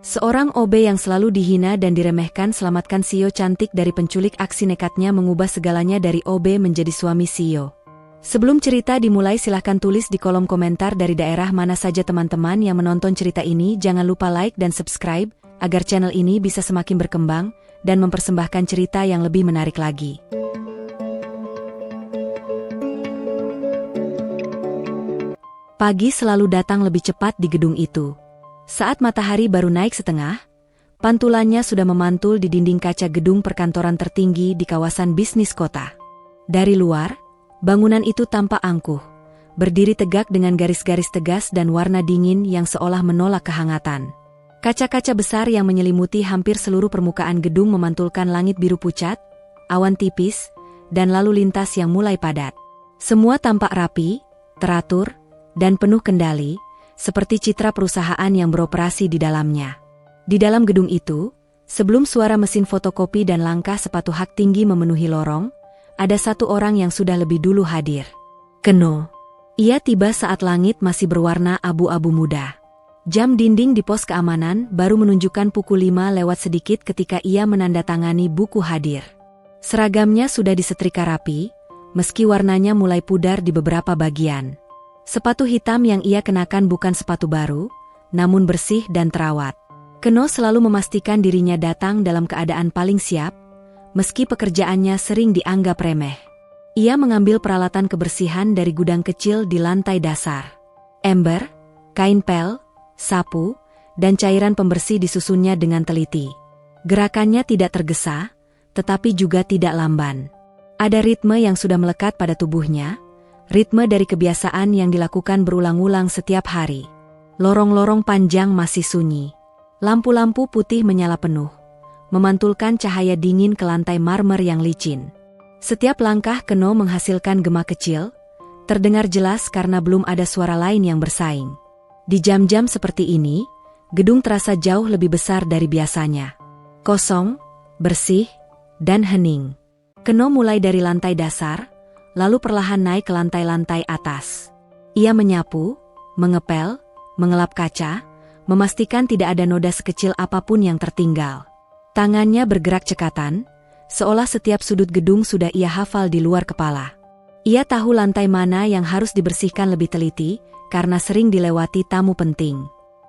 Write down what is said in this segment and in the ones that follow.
Seorang OB yang selalu dihina dan diremehkan selamatkan CEO cantik dari penculik. Aksi nekatnya mengubah segalanya dari OB menjadi suami CEO. Sebelum cerita dimulai silahkan tulis di kolom komentar dari daerah mana saja teman-teman yang menonton cerita ini. Jangan lupa like dan subscribe, agar channel ini bisa semakin berkembang dan mempersembahkan cerita yang lebih menarik lagi. Pagi selalu datang lebih cepat di gedung itu. Saat matahari baru naik setengah, pantulannya sudah memantul di dinding kaca gedung perkantoran tertinggi di kawasan bisnis kota. Dari luar, bangunan itu tampak angkuh, berdiri tegak dengan garis-garis tegas dan warna dingin yang seolah menolak kehangatan. Kaca-kaca besar yang menyelimuti hampir seluruh permukaan gedung memantulkan langit biru pucat, awan tipis, dan lalu lintas yang mulai padat. Semua tampak rapi, teratur, dan penuh kendali, seperti citra perusahaan yang beroperasi di dalamnya. Di dalam gedung itu, sebelum suara mesin fotokopi dan langkah sepatu hak tinggi memenuhi lorong, ada satu orang yang sudah lebih dulu hadir. Keno. Ia tiba saat langit masih berwarna abu-abu muda. Jam dinding di pos keamanan baru menunjukkan pukul 5 lewat sedikit ketika ia menandatangani buku hadir. Seragamnya sudah disetrika rapi, meski warnanya mulai pudar di beberapa bagian. Sepatu hitam yang ia kenakan bukan sepatu baru, namun bersih dan terawat. Keno selalu memastikan dirinya datang dalam keadaan paling siap, meski pekerjaannya sering dianggap remeh. Ia mengambil peralatan kebersihan dari gudang kecil di lantai dasar. Ember, kain pel, sapu, dan cairan pembersih disusunnya dengan teliti. Gerakannya tidak tergesa, tetapi juga tidak lamban. Ada ritme yang sudah melekat pada tubuhnya, ritme dari kebiasaan yang dilakukan berulang-ulang setiap hari. Lorong-lorong panjang masih sunyi. Lampu-lampu putih menyala penuh, memantulkan cahaya dingin ke lantai marmer yang licin. Setiap langkah Keno menghasilkan gema kecil, terdengar jelas karena belum ada suara lain yang bersaing. Di jam-jam seperti ini, gedung terasa jauh lebih besar dari biasanya. Kosong, bersih, dan hening. Keno mulai dari lantai dasar, lalu perlahan naik ke lantai-lantai atas. Ia menyapu, mengepel, mengelap kaca, memastikan tidak ada noda sekecil apapun yang tertinggal. Tangannya bergerak cekatan, seolah setiap sudut gedung sudah ia hafal di luar kepala. Ia tahu lantai mana yang harus dibersihkan lebih teliti, karena sering dilewati tamu penting.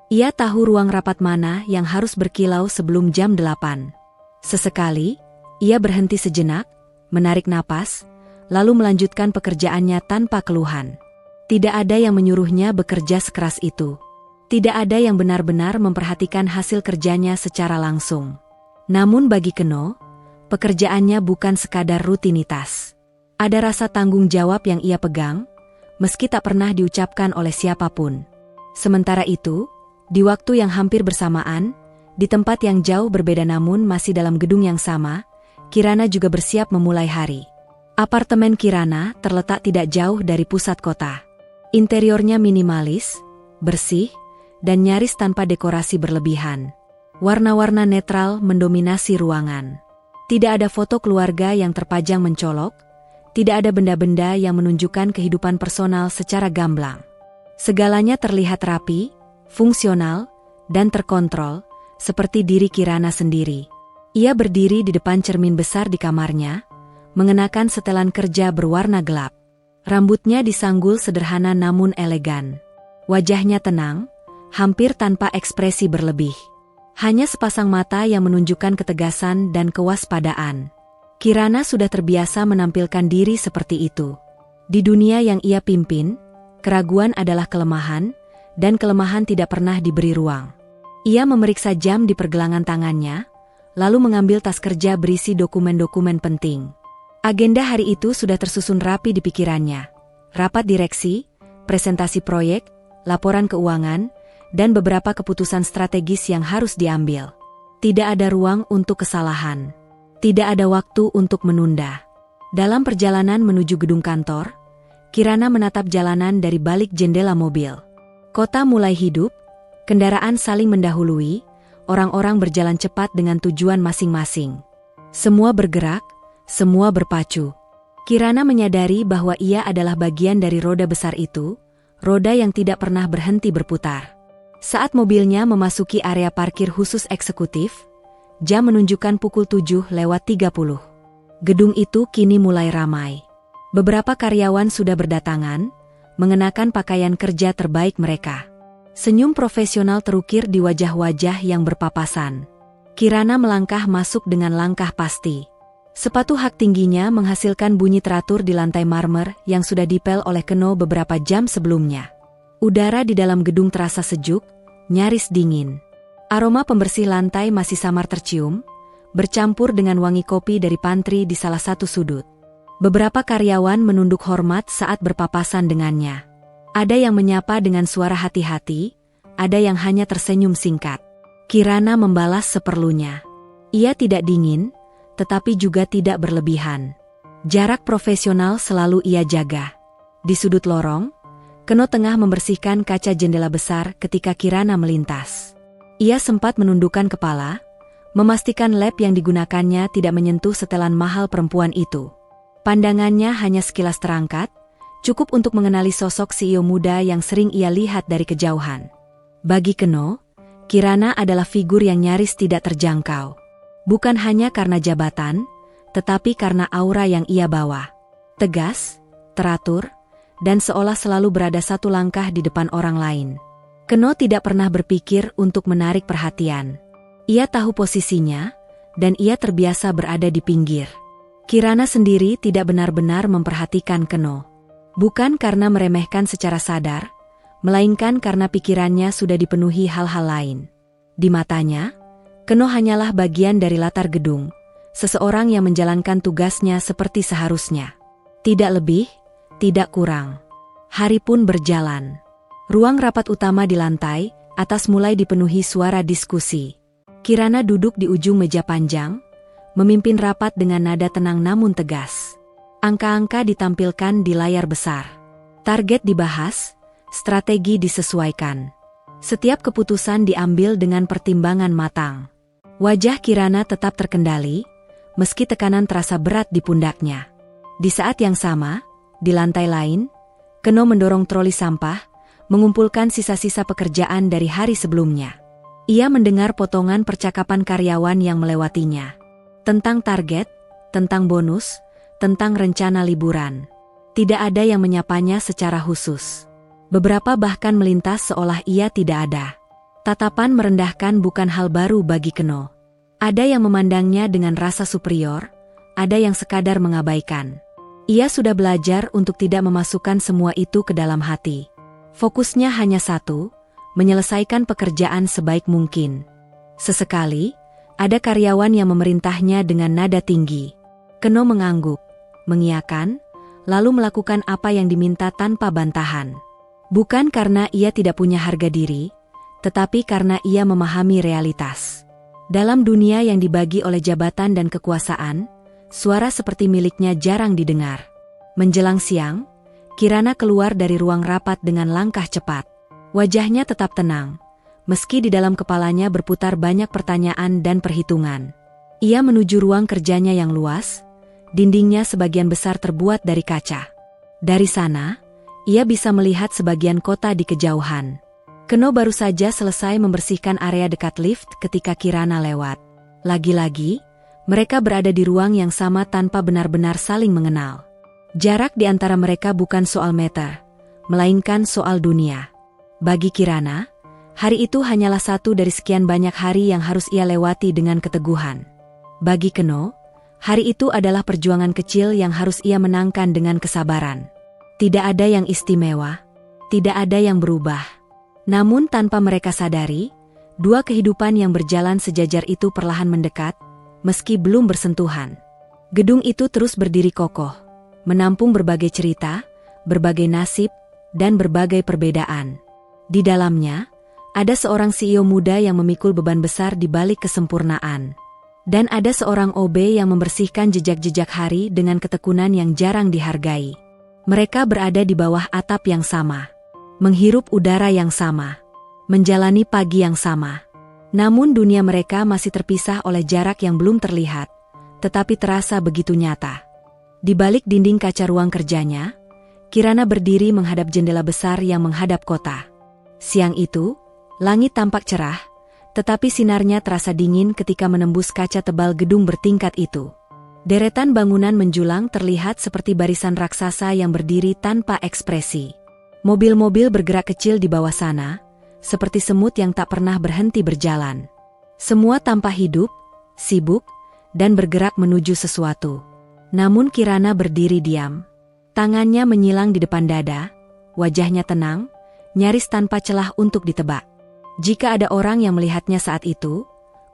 Ia tahu ruang rapat mana yang harus berkilau sebelum jam 8. Sesekali, ia berhenti sejenak, menarik napas, lalu melanjutkan pekerjaannya tanpa keluhan. Tidak ada yang menyuruhnya bekerja sekeras itu. Tidak ada yang benar-benar memperhatikan hasil kerjanya secara langsung. Namun bagi Keno, pekerjaannya bukan sekadar rutinitas. Ada rasa tanggung jawab yang ia pegang, meski tak pernah diucapkan oleh siapapun. Sementara itu, di waktu yang hampir bersamaan, di tempat yang jauh berbeda namun masih dalam gedung yang sama, Kirana juga bersiap memulai hari. Apartemen Kirana terletak tidak jauh dari pusat kota. Interiornya minimalis, bersih, dan nyaris tanpa dekorasi berlebihan. Warna-warna netral mendominasi ruangan. Tidak ada foto keluarga yang terpajang mencolok, tidak ada benda-benda yang menunjukkan kehidupan personal secara gamblang. Segalanya terlihat rapi, fungsional, dan terkontrol, seperti diri Kirana sendiri. Ia berdiri di depan cermin besar di kamarnya, mengenakan setelan kerja berwarna gelap. Rambutnya disanggul sederhana namun elegan. Wajahnya tenang, hampir tanpa ekspresi berlebih. Hanya sepasang mata yang menunjukkan ketegasan dan kewaspadaan. Kirana sudah terbiasa menampilkan diri seperti itu. Di dunia yang ia pimpin, keraguan adalah kelemahan, dan kelemahan tidak pernah diberi ruang. Ia memeriksa jam di pergelangan tangannya, lalu mengambil tas kerja berisi dokumen-dokumen penting. Agenda hari itu sudah tersusun rapi di pikirannya. Rapat direksi, presentasi proyek, laporan keuangan, dan beberapa keputusan strategis yang harus diambil. Tidak ada ruang untuk kesalahan. Tidak ada waktu untuk menunda. Dalam perjalanan menuju gedung kantor, Kirana menatap jalanan dari balik jendela mobil. Kota mulai hidup, kendaraan saling mendahului, orang-orang berjalan cepat dengan tujuan masing-masing. Semua bergerak, semua berpacu. Kirana menyadari bahwa ia adalah bagian dari roda besar itu, roda yang tidak pernah berhenti berputar. Saat mobilnya memasuki area parkir khusus eksekutif, jam menunjukkan pukul 7:30. Gedung itu kini mulai ramai. Beberapa karyawan sudah berdatangan, mengenakan pakaian kerja terbaik mereka. Senyum profesional terukir di wajah-wajah yang berpapasan. Kirana melangkah masuk dengan langkah pasti. Sepatu hak tingginya menghasilkan bunyi teratur di lantai marmer yang sudah dipel oleh Keno beberapa jam sebelumnya. Udara di dalam gedung terasa sejuk, nyaris dingin. Aroma pembersih lantai masih samar tercium, bercampur dengan wangi kopi dari pantry di salah satu sudut. Beberapa karyawan menunduk hormat saat berpapasan dengannya. Ada yang menyapa dengan suara hati-hati, ada yang hanya tersenyum singkat. Kirana membalas seperlunya. Ia tidak dingin, tetapi juga tidak berlebihan. Jarak profesional selalu ia jaga. Di sudut lorong, Keno tengah membersihkan kaca jendela besar ketika Kirana melintas. Ia sempat menundukkan kepala, memastikan lap yang digunakannya tidak menyentuh setelan mahal perempuan itu. Pandangannya hanya sekilas terangkat, cukup untuk mengenali sosok CEO muda yang sering ia lihat dari kejauhan. Bagi Keno, Kirana adalah figur yang nyaris tidak terjangkau. Bukan hanya karena jabatan, tetapi karena aura yang ia bawa. Tegas, teratur, dan seolah selalu berada satu langkah di depan orang lain. Keno tidak pernah berpikir untuk menarik perhatian. Ia tahu posisinya, dan ia terbiasa berada di pinggir. Kirana sendiri tidak benar-benar memperhatikan Keno. Bukan karena meremehkan secara sadar, melainkan karena pikirannya sudah dipenuhi hal-hal lain. Di matanya, Keno hanyalah bagian dari latar gedung, seseorang yang menjalankan tugasnya seperti seharusnya. Tidak lebih, tidak kurang. Hari pun berjalan. Ruang rapat utama di lantai atas mulai dipenuhi suara diskusi. Kirana duduk di ujung meja panjang, memimpin rapat dengan nada tenang namun tegas. Angka-angka ditampilkan di layar besar. Target dibahas, strategi disesuaikan. Setiap keputusan diambil dengan pertimbangan matang. Wajah Kirana tetap terkendali, meski tekanan terasa berat di pundaknya. Di saat yang sama, di lantai lain, Keno mendorong troli sampah, mengumpulkan sisa-sisa pekerjaan dari hari sebelumnya. Ia mendengar potongan percakapan karyawan yang melewatinya. Tentang target, tentang bonus, tentang rencana liburan. Tidak ada yang menyapanya secara khusus. Beberapa bahkan melintas seolah ia tidak ada. Tatapan merendahkan bukan hal baru bagi Keno. Ada yang memandangnya dengan rasa superior, ada yang sekadar mengabaikan. Ia sudah belajar untuk tidak memasukkan semua itu ke dalam hati. Fokusnya hanya satu, menyelesaikan pekerjaan sebaik mungkin. Sesekali, ada karyawan yang memerintahnya dengan nada tinggi. Keno mengangguk, mengiyakan, lalu melakukan apa yang diminta tanpa bantahan. Bukan karena ia tidak punya harga diri, tetapi karena ia memahami realitas. Dalam dunia yang dibagi oleh jabatan dan kekuasaan, suara seperti miliknya jarang didengar. Menjelang siang, Kirana keluar dari ruang rapat dengan langkah cepat. Wajahnya tetap tenang, meski di dalam kepalanya berputar banyak pertanyaan dan perhitungan. Ia menuju ruang kerjanya yang luas, dindingnya sebagian besar terbuat dari kaca. Dari sana, ia bisa melihat sebagian kota di kejauhan. Keno baru saja selesai membersihkan area dekat lift ketika Kirana lewat. Lagi-lagi, mereka berada di ruang yang sama tanpa benar-benar saling mengenal. Jarak di antara mereka bukan soal meter, melainkan soal dunia. Bagi Kirana, hari itu hanyalah satu dari sekian banyak hari yang harus ia lewati dengan keteguhan. Bagi Keno, hari itu adalah perjuangan kecil yang harus ia menangkan dengan kesabaran. Tidak ada yang istimewa, tidak ada yang berubah. Namun tanpa mereka sadari, dua kehidupan yang berjalan sejajar itu perlahan mendekat, meski belum bersentuhan. Gedung itu terus berdiri kokoh, menampung berbagai cerita, berbagai nasib, dan berbagai perbedaan. Di dalamnya, ada seorang CEO muda yang memikul beban besar di balik kesempurnaan. Dan ada seorang OB yang membersihkan jejak-jejak hari dengan ketekunan yang jarang dihargai. Mereka berada di bawah atap yang sama, menghirup udara yang sama, menjalani pagi yang sama. Namun dunia mereka masih terpisah oleh jarak yang belum terlihat, tetapi terasa begitu nyata. Di balik dinding kaca ruang kerjanya, Kirana berdiri menghadap jendela besar yang menghadap kota. Siang itu, Langit tampak cerah, tetapi sinarnya terasa dingin ketika menembus kaca tebal gedung bertingkat itu. Deretan bangunan menjulang terlihat seperti barisan raksasa yang berdiri tanpa ekspresi. Mobil-mobil bergerak kecil di bawah sana, seperti semut yang tak pernah berhenti berjalan. Semua tampak hidup, sibuk, dan bergerak menuju sesuatu. Namun Kirana berdiri diam. Tangannya menyilang di depan dada, wajahnya tenang, nyaris tanpa celah untuk ditebak. Jika ada orang yang melihatnya saat itu,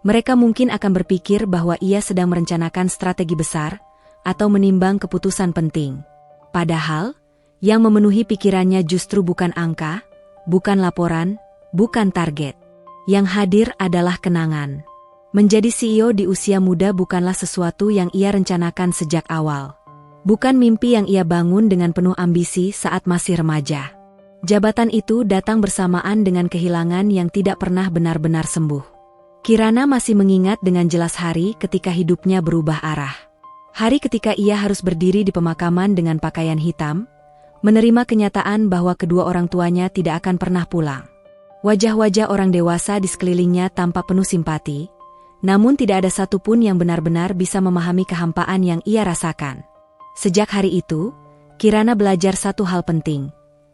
mereka mungkin akan berpikir bahwa ia sedang merencanakan strategi besar atau menimbang keputusan penting. Padahal, yang memenuhi pikirannya justru bukan angka, bukan laporan, bukan target. Yang hadir adalah kenangan. Menjadi CEO di usia muda bukanlah sesuatu yang ia rencanakan sejak awal. Bukan mimpi yang ia bangun dengan penuh ambisi saat masih remaja. Jabatan itu datang bersamaan dengan kehilangan yang tidak pernah benar-benar sembuh. Kirana masih mengingat dengan jelas hari ketika hidupnya berubah arah. Hari ketika ia harus berdiri di pemakaman dengan pakaian hitam, menerima kenyataan bahwa kedua orang tuanya tidak akan pernah pulang. Wajah-wajah orang dewasa di sekelilingnya tampak penuh simpati, namun tidak ada satupun yang benar-benar bisa memahami kehampaan yang ia rasakan. Sejak hari itu, Kirana belajar satu hal penting.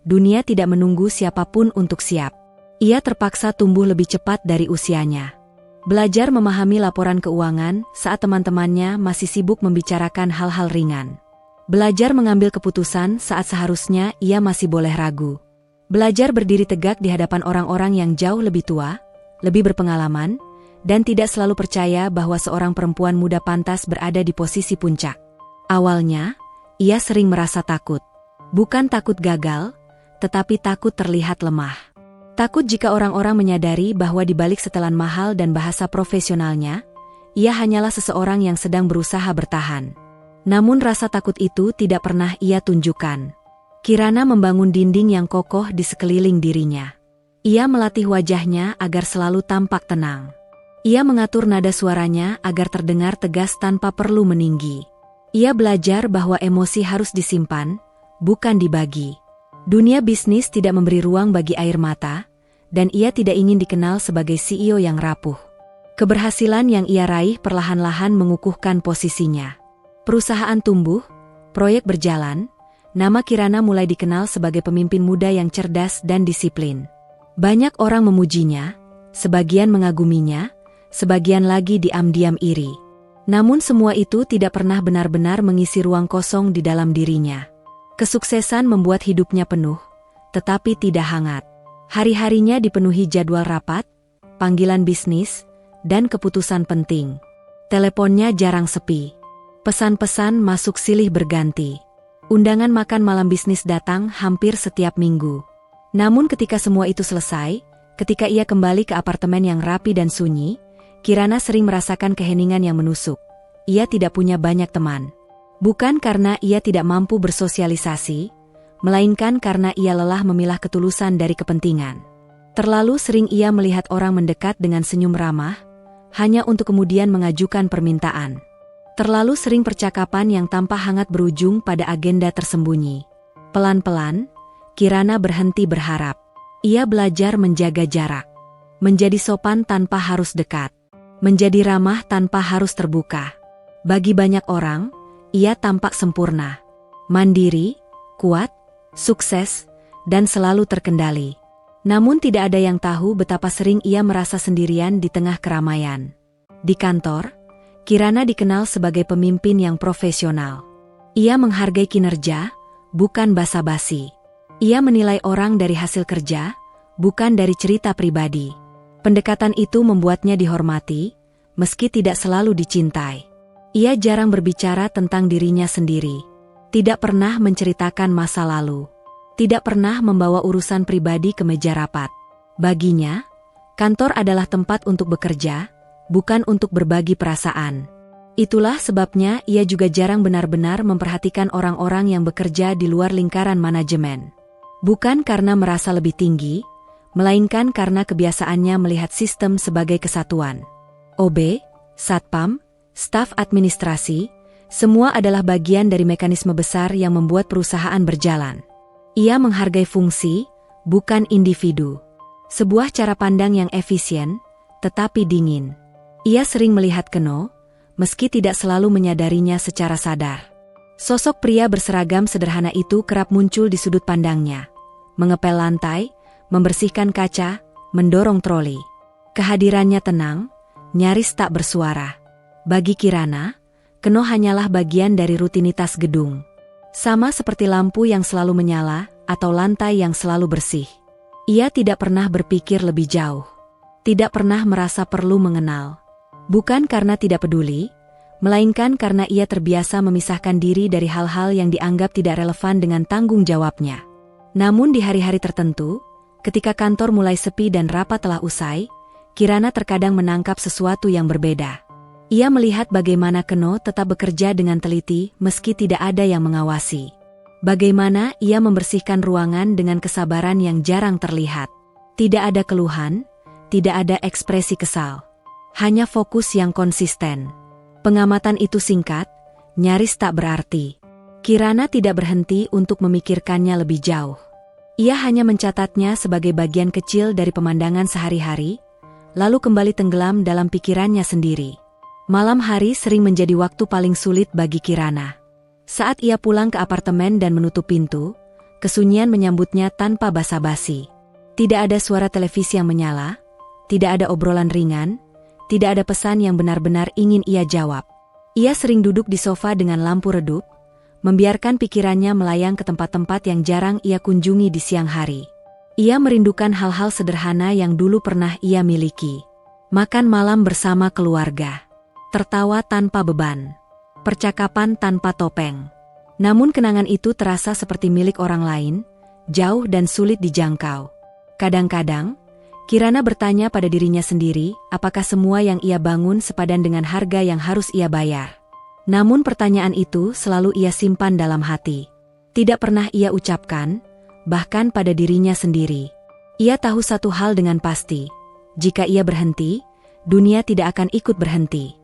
Dunia tidak menunggu siapapun untuk siap. Ia terpaksa tumbuh lebih cepat dari usianya. Belajar memahami laporan keuangan saat teman-temannya masih sibuk membicarakan hal-hal ringan. Belajar mengambil keputusan saat seharusnya ia masih boleh ragu. Belajar berdiri tegak di hadapan orang-orang yang jauh lebih tua, lebih berpengalaman, dan tidak selalu percaya bahwa seorang perempuan muda pantas berada di posisi puncak. Awalnya, ia sering merasa takut. Bukan takut gagal, tetapi takut terlihat lemah. Takut jika orang-orang menyadari bahwa di balik setelan mahal dan bahasa profesionalnya, ia hanyalah seseorang yang sedang berusaha bertahan. Namun rasa takut itu tidak pernah ia tunjukkan. Kirana membangun dinding yang kokoh di sekeliling dirinya. Ia melatih wajahnya agar selalu tampak tenang. Ia mengatur nada suaranya agar terdengar tegas tanpa perlu meninggi. Ia belajar bahwa emosi harus disimpan, bukan dibagi. Dunia bisnis tidak memberi ruang bagi air mata, dan ia tidak ingin dikenal sebagai CEO yang rapuh. Keberhasilan yang ia raih perlahan-lahan mengukuhkan posisinya. Perusahaan tumbuh, proyek berjalan, nama Kirana mulai dikenal sebagai pemimpin muda yang cerdas dan disiplin. Banyak orang memujinya, sebagian mengaguminya, sebagian lagi diam-diam iri. Namun semua itu tidak pernah benar-benar mengisi ruang kosong di dalam dirinya. Kesuksesan membuat hidupnya penuh, tetapi tidak hangat. Hari-harinya dipenuhi jadwal rapat, panggilan bisnis, dan keputusan penting. Teleponnya jarang sepi. Pesan-pesan masuk silih berganti. Undangan makan malam bisnis datang hampir setiap minggu. Namun ketika semua itu selesai, ketika ia kembali ke apartemen yang rapi dan sunyi, Kirana sering merasakan keheningan yang menusuk. Ia tidak punya banyak teman. Bukan karena ia tidak mampu bersosialisasi, melainkan karena ia lelah memilah ketulusan dari kepentingan. Terlalu sering ia melihat orang mendekat dengan senyum ramah, hanya untuk kemudian mengajukan permintaan. Terlalu sering percakapan yang tanpa hangat berujung pada agenda tersembunyi. Pelan-pelan, Kirana berhenti berharap. Ia belajar menjaga jarak. Menjadi sopan tanpa harus dekat. Menjadi ramah tanpa harus terbuka. Bagi banyak orang, ia tampak sempurna, mandiri, kuat, sukses, dan selalu terkendali. Namun tidak ada yang tahu betapa sering ia merasa sendirian di tengah keramaian. Di kantor, Kirana dikenal sebagai pemimpin yang profesional. Ia menghargai kinerja, bukan basa-basi. Ia menilai orang dari hasil kerja, bukan dari cerita pribadi. Pendekatan itu membuatnya dihormati, meski tidak selalu dicintai. Ia jarang berbicara tentang dirinya sendiri. Tidak pernah menceritakan masa lalu. Tidak pernah membawa urusan pribadi ke meja rapat. Baginya, kantor adalah tempat untuk bekerja, bukan untuk berbagi perasaan. Itulah sebabnya ia juga jarang benar-benar memperhatikan orang-orang yang bekerja di luar lingkaran manajemen. Bukan karena merasa lebih tinggi, melainkan karena kebiasaannya melihat sistem sebagai kesatuan. OB, Satpam, staf administrasi, semua adalah bagian dari mekanisme besar yang membuat perusahaan berjalan. Ia menghargai fungsi, bukan individu. Sebuah cara pandang yang efisien, tetapi dingin. Ia sering melihat Keno, meski tidak selalu menyadarinya secara sadar. Sosok pria berseragam sederhana itu kerap muncul di sudut pandangnya. Mengepel lantai, membersihkan kaca, mendorong troli. Kehadirannya tenang, nyaris tak bersuara. Bagi Kirana, Keno hanyalah bagian dari rutinitas gedung. Sama seperti lampu yang selalu menyala atau lantai yang selalu bersih. Ia tidak pernah berpikir lebih jauh. Tidak pernah merasa perlu mengenal. Bukan karena tidak peduli, melainkan karena ia terbiasa memisahkan diri dari hal-hal yang dianggap tidak relevan dengan tanggung jawabnya. Namun di hari-hari tertentu, ketika kantor mulai sepi dan rapat telah usai, Kirana terkadang menangkap sesuatu yang berbeda. Ia melihat bagaimana Keno tetap bekerja dengan teliti meski tidak ada yang mengawasi. Bagaimana ia membersihkan ruangan dengan kesabaran yang jarang terlihat. Tidak ada keluhan, tidak ada ekspresi kesal. Hanya fokus yang konsisten. Pengamatan itu singkat, nyaris tak berarti. Kirana tidak berhenti untuk memikirkannya lebih jauh. Ia hanya mencatatnya sebagai bagian kecil dari pemandangan sehari-hari, lalu kembali tenggelam dalam pikirannya sendiri. Malam hari sering menjadi waktu paling sulit bagi Kirana. Saat ia pulang ke apartemen dan menutup pintu, kesunyian menyambutnya tanpa basa-basi. Tidak ada suara televisi yang menyala, tidak ada obrolan ringan, tidak ada pesan yang benar-benar ingin ia jawab. Ia sering duduk di sofa dengan lampu redup, membiarkan pikirannya melayang ke tempat-tempat yang jarang ia kunjungi di siang hari. Ia merindukan hal-hal sederhana yang dulu pernah ia miliki. Makan malam bersama keluarga. Tertawa tanpa beban. Percakapan tanpa topeng. Namun kenangan itu terasa seperti milik orang lain, jauh dan sulit dijangkau. Kadang-kadang, Kirana bertanya pada dirinya sendiri, apakah semua yang ia bangun sepadan dengan harga yang harus ia bayar. Namun pertanyaan itu selalu ia simpan dalam hati. Tidak pernah ia ucapkan, bahkan pada dirinya sendiri. Ia tahu satu hal dengan pasti, jika ia berhenti, dunia tidak akan ikut berhenti.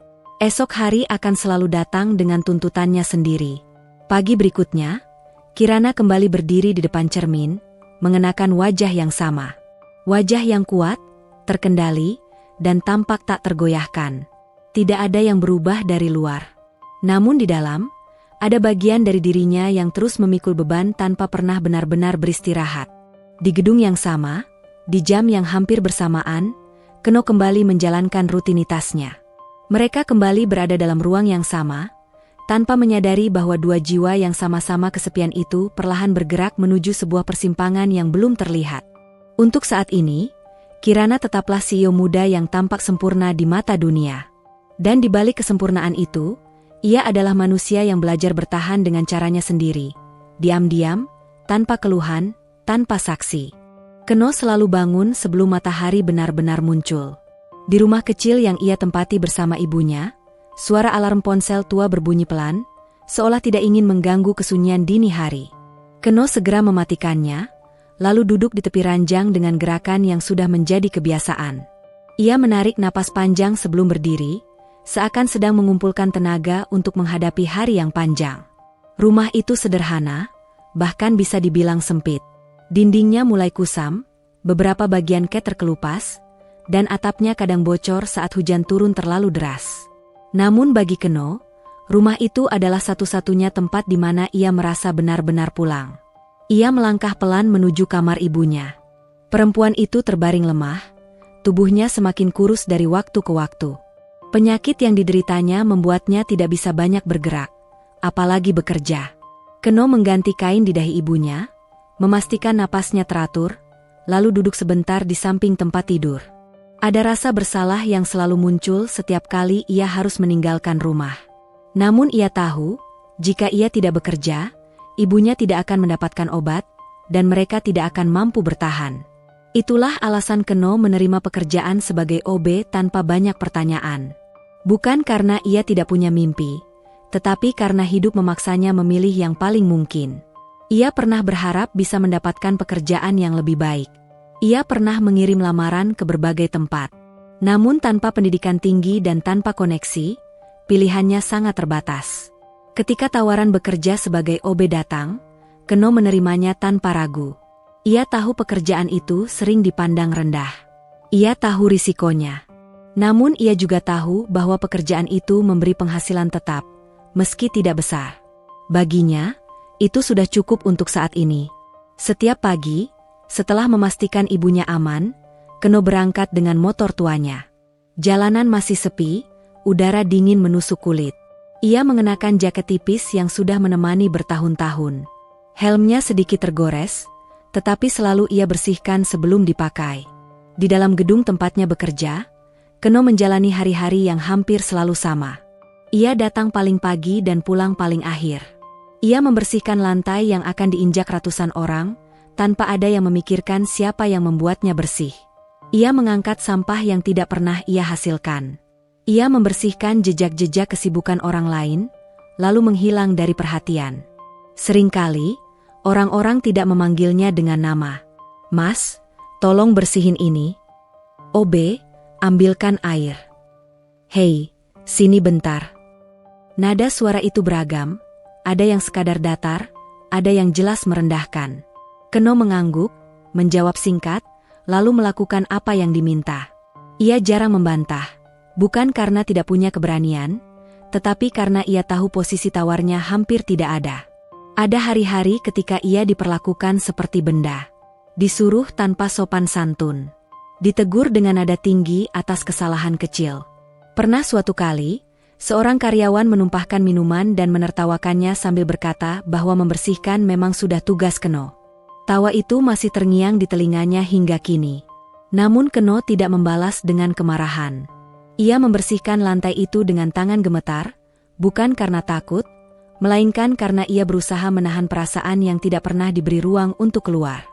Esok hari akan selalu datang dengan tuntutannya sendiri. Pagi berikutnya, Kirana kembali berdiri di depan cermin, mengenakan wajah yang sama. Wajah yang kuat, terkendali, dan tampak tak tergoyahkan. Tidak ada yang berubah dari luar. Namun di dalam, ada bagian dari dirinya yang terus memikul beban tanpa pernah benar-benar beristirahat. Di gedung yang sama, di jam yang hampir bersamaan, Keno kembali menjalankan rutinitasnya. Mereka kembali berada dalam ruang yang sama, tanpa menyadari bahwa dua jiwa yang sama-sama kesepian itu perlahan bergerak menuju sebuah persimpangan yang belum terlihat. Untuk saat ini, Kirana tetaplah CEO muda yang tampak sempurna di mata dunia. Dan di balik kesempurnaan itu, ia adalah manusia yang belajar bertahan dengan caranya sendiri. Diam-diam, tanpa keluhan, tanpa saksi. Keno selalu bangun sebelum matahari benar-benar muncul. Di rumah kecil yang ia tempati bersama ibunya, suara alarm ponsel tua berbunyi pelan, seolah tidak ingin mengganggu kesunyian dini hari. Keno segera mematikannya, lalu duduk di tepi ranjang dengan gerakan yang sudah menjadi kebiasaan. Ia menarik napas panjang sebelum berdiri, seakan sedang mengumpulkan tenaga untuk menghadapi hari yang panjang. Rumah itu sederhana, bahkan bisa dibilang sempit. Dindingnya mulai kusam, beberapa bagian cat terkelupas, dan atapnya kadang bocor saat hujan turun terlalu deras. Namun bagi Keno, rumah itu adalah satu-satunya tempat di mana ia merasa benar-benar pulang. Ia melangkah pelan menuju kamar ibunya. Perempuan itu terbaring lemah, tubuhnya semakin kurus dari waktu ke waktu. Penyakit yang dideritanya membuatnya tidak bisa banyak bergerak, apalagi bekerja. Keno mengganti kain di dahi ibunya, memastikan napasnya teratur, lalu duduk sebentar di samping tempat tidur. Ada rasa bersalah yang selalu muncul setiap kali ia harus meninggalkan rumah. Namun ia tahu, jika ia tidak bekerja, ibunya tidak akan mendapatkan obat, dan mereka tidak akan mampu bertahan. Itulah alasan Keno menerima pekerjaan sebagai OB tanpa banyak pertanyaan. Bukan karena ia tidak punya mimpi, tetapi karena hidup memaksanya memilih yang paling mungkin. Ia pernah berharap bisa mendapatkan pekerjaan yang lebih baik. Ia pernah mengirim lamaran ke berbagai tempat. Namun tanpa pendidikan tinggi dan tanpa koneksi, pilihannya sangat terbatas. Ketika tawaran bekerja sebagai OB datang, Keno menerimanya tanpa ragu. Ia tahu pekerjaan itu sering dipandang rendah. Ia tahu risikonya. Namun ia juga tahu bahwa pekerjaan itu memberi penghasilan tetap, meski tidak besar. Baginya, itu sudah cukup untuk saat ini. Setiap pagi, setelah memastikan ibunya aman, Keno berangkat dengan motor tuanya. Jalanan masih sepi, udara dingin menusuk kulit. Ia mengenakan jaket tipis yang sudah menemani bertahun-tahun. Helmnya sedikit tergores, tetapi selalu ia bersihkan sebelum dipakai. Di dalam gedung tempatnya bekerja, Keno menjalani hari-hari yang hampir selalu sama. Ia datang paling pagi dan pulang paling akhir. Ia membersihkan lantai yang akan diinjak ratusan orang, tanpa ada yang memikirkan siapa yang membuatnya bersih. Ia mengangkat sampah yang tidak pernah ia hasilkan. Ia membersihkan jejak-jejak kesibukan orang lain, lalu menghilang dari perhatian. Seringkali, orang-orang tidak memanggilnya dengan nama. "Mas, tolong bersihin ini." "OB, ambilkan air." "Hei, sini bentar." Nada suara itu beragam, ada yang sekadar datar, ada yang jelas merendahkan. Keno mengangguk, menjawab singkat, lalu melakukan apa yang diminta. Ia jarang membantah, bukan karena tidak punya keberanian, tetapi karena ia tahu posisi tawarnya hampir tidak ada. Ada hari-hari ketika ia diperlakukan seperti benda. Disuruh tanpa sopan santun. Ditegur dengan nada tinggi atas kesalahan kecil. Pernah suatu kali, seorang karyawan menumpahkan minuman dan menertawakannya sambil berkata bahwa membersihkan memang sudah tugas Keno. Tawa itu masih terngiang di telinganya hingga kini. Namun Keno tidak membalas dengan kemarahan. Ia membersihkan lantai itu dengan tangan gemetar, bukan karena takut, melainkan karena ia berusaha menahan perasaan yang tidak pernah diberi ruang untuk keluar.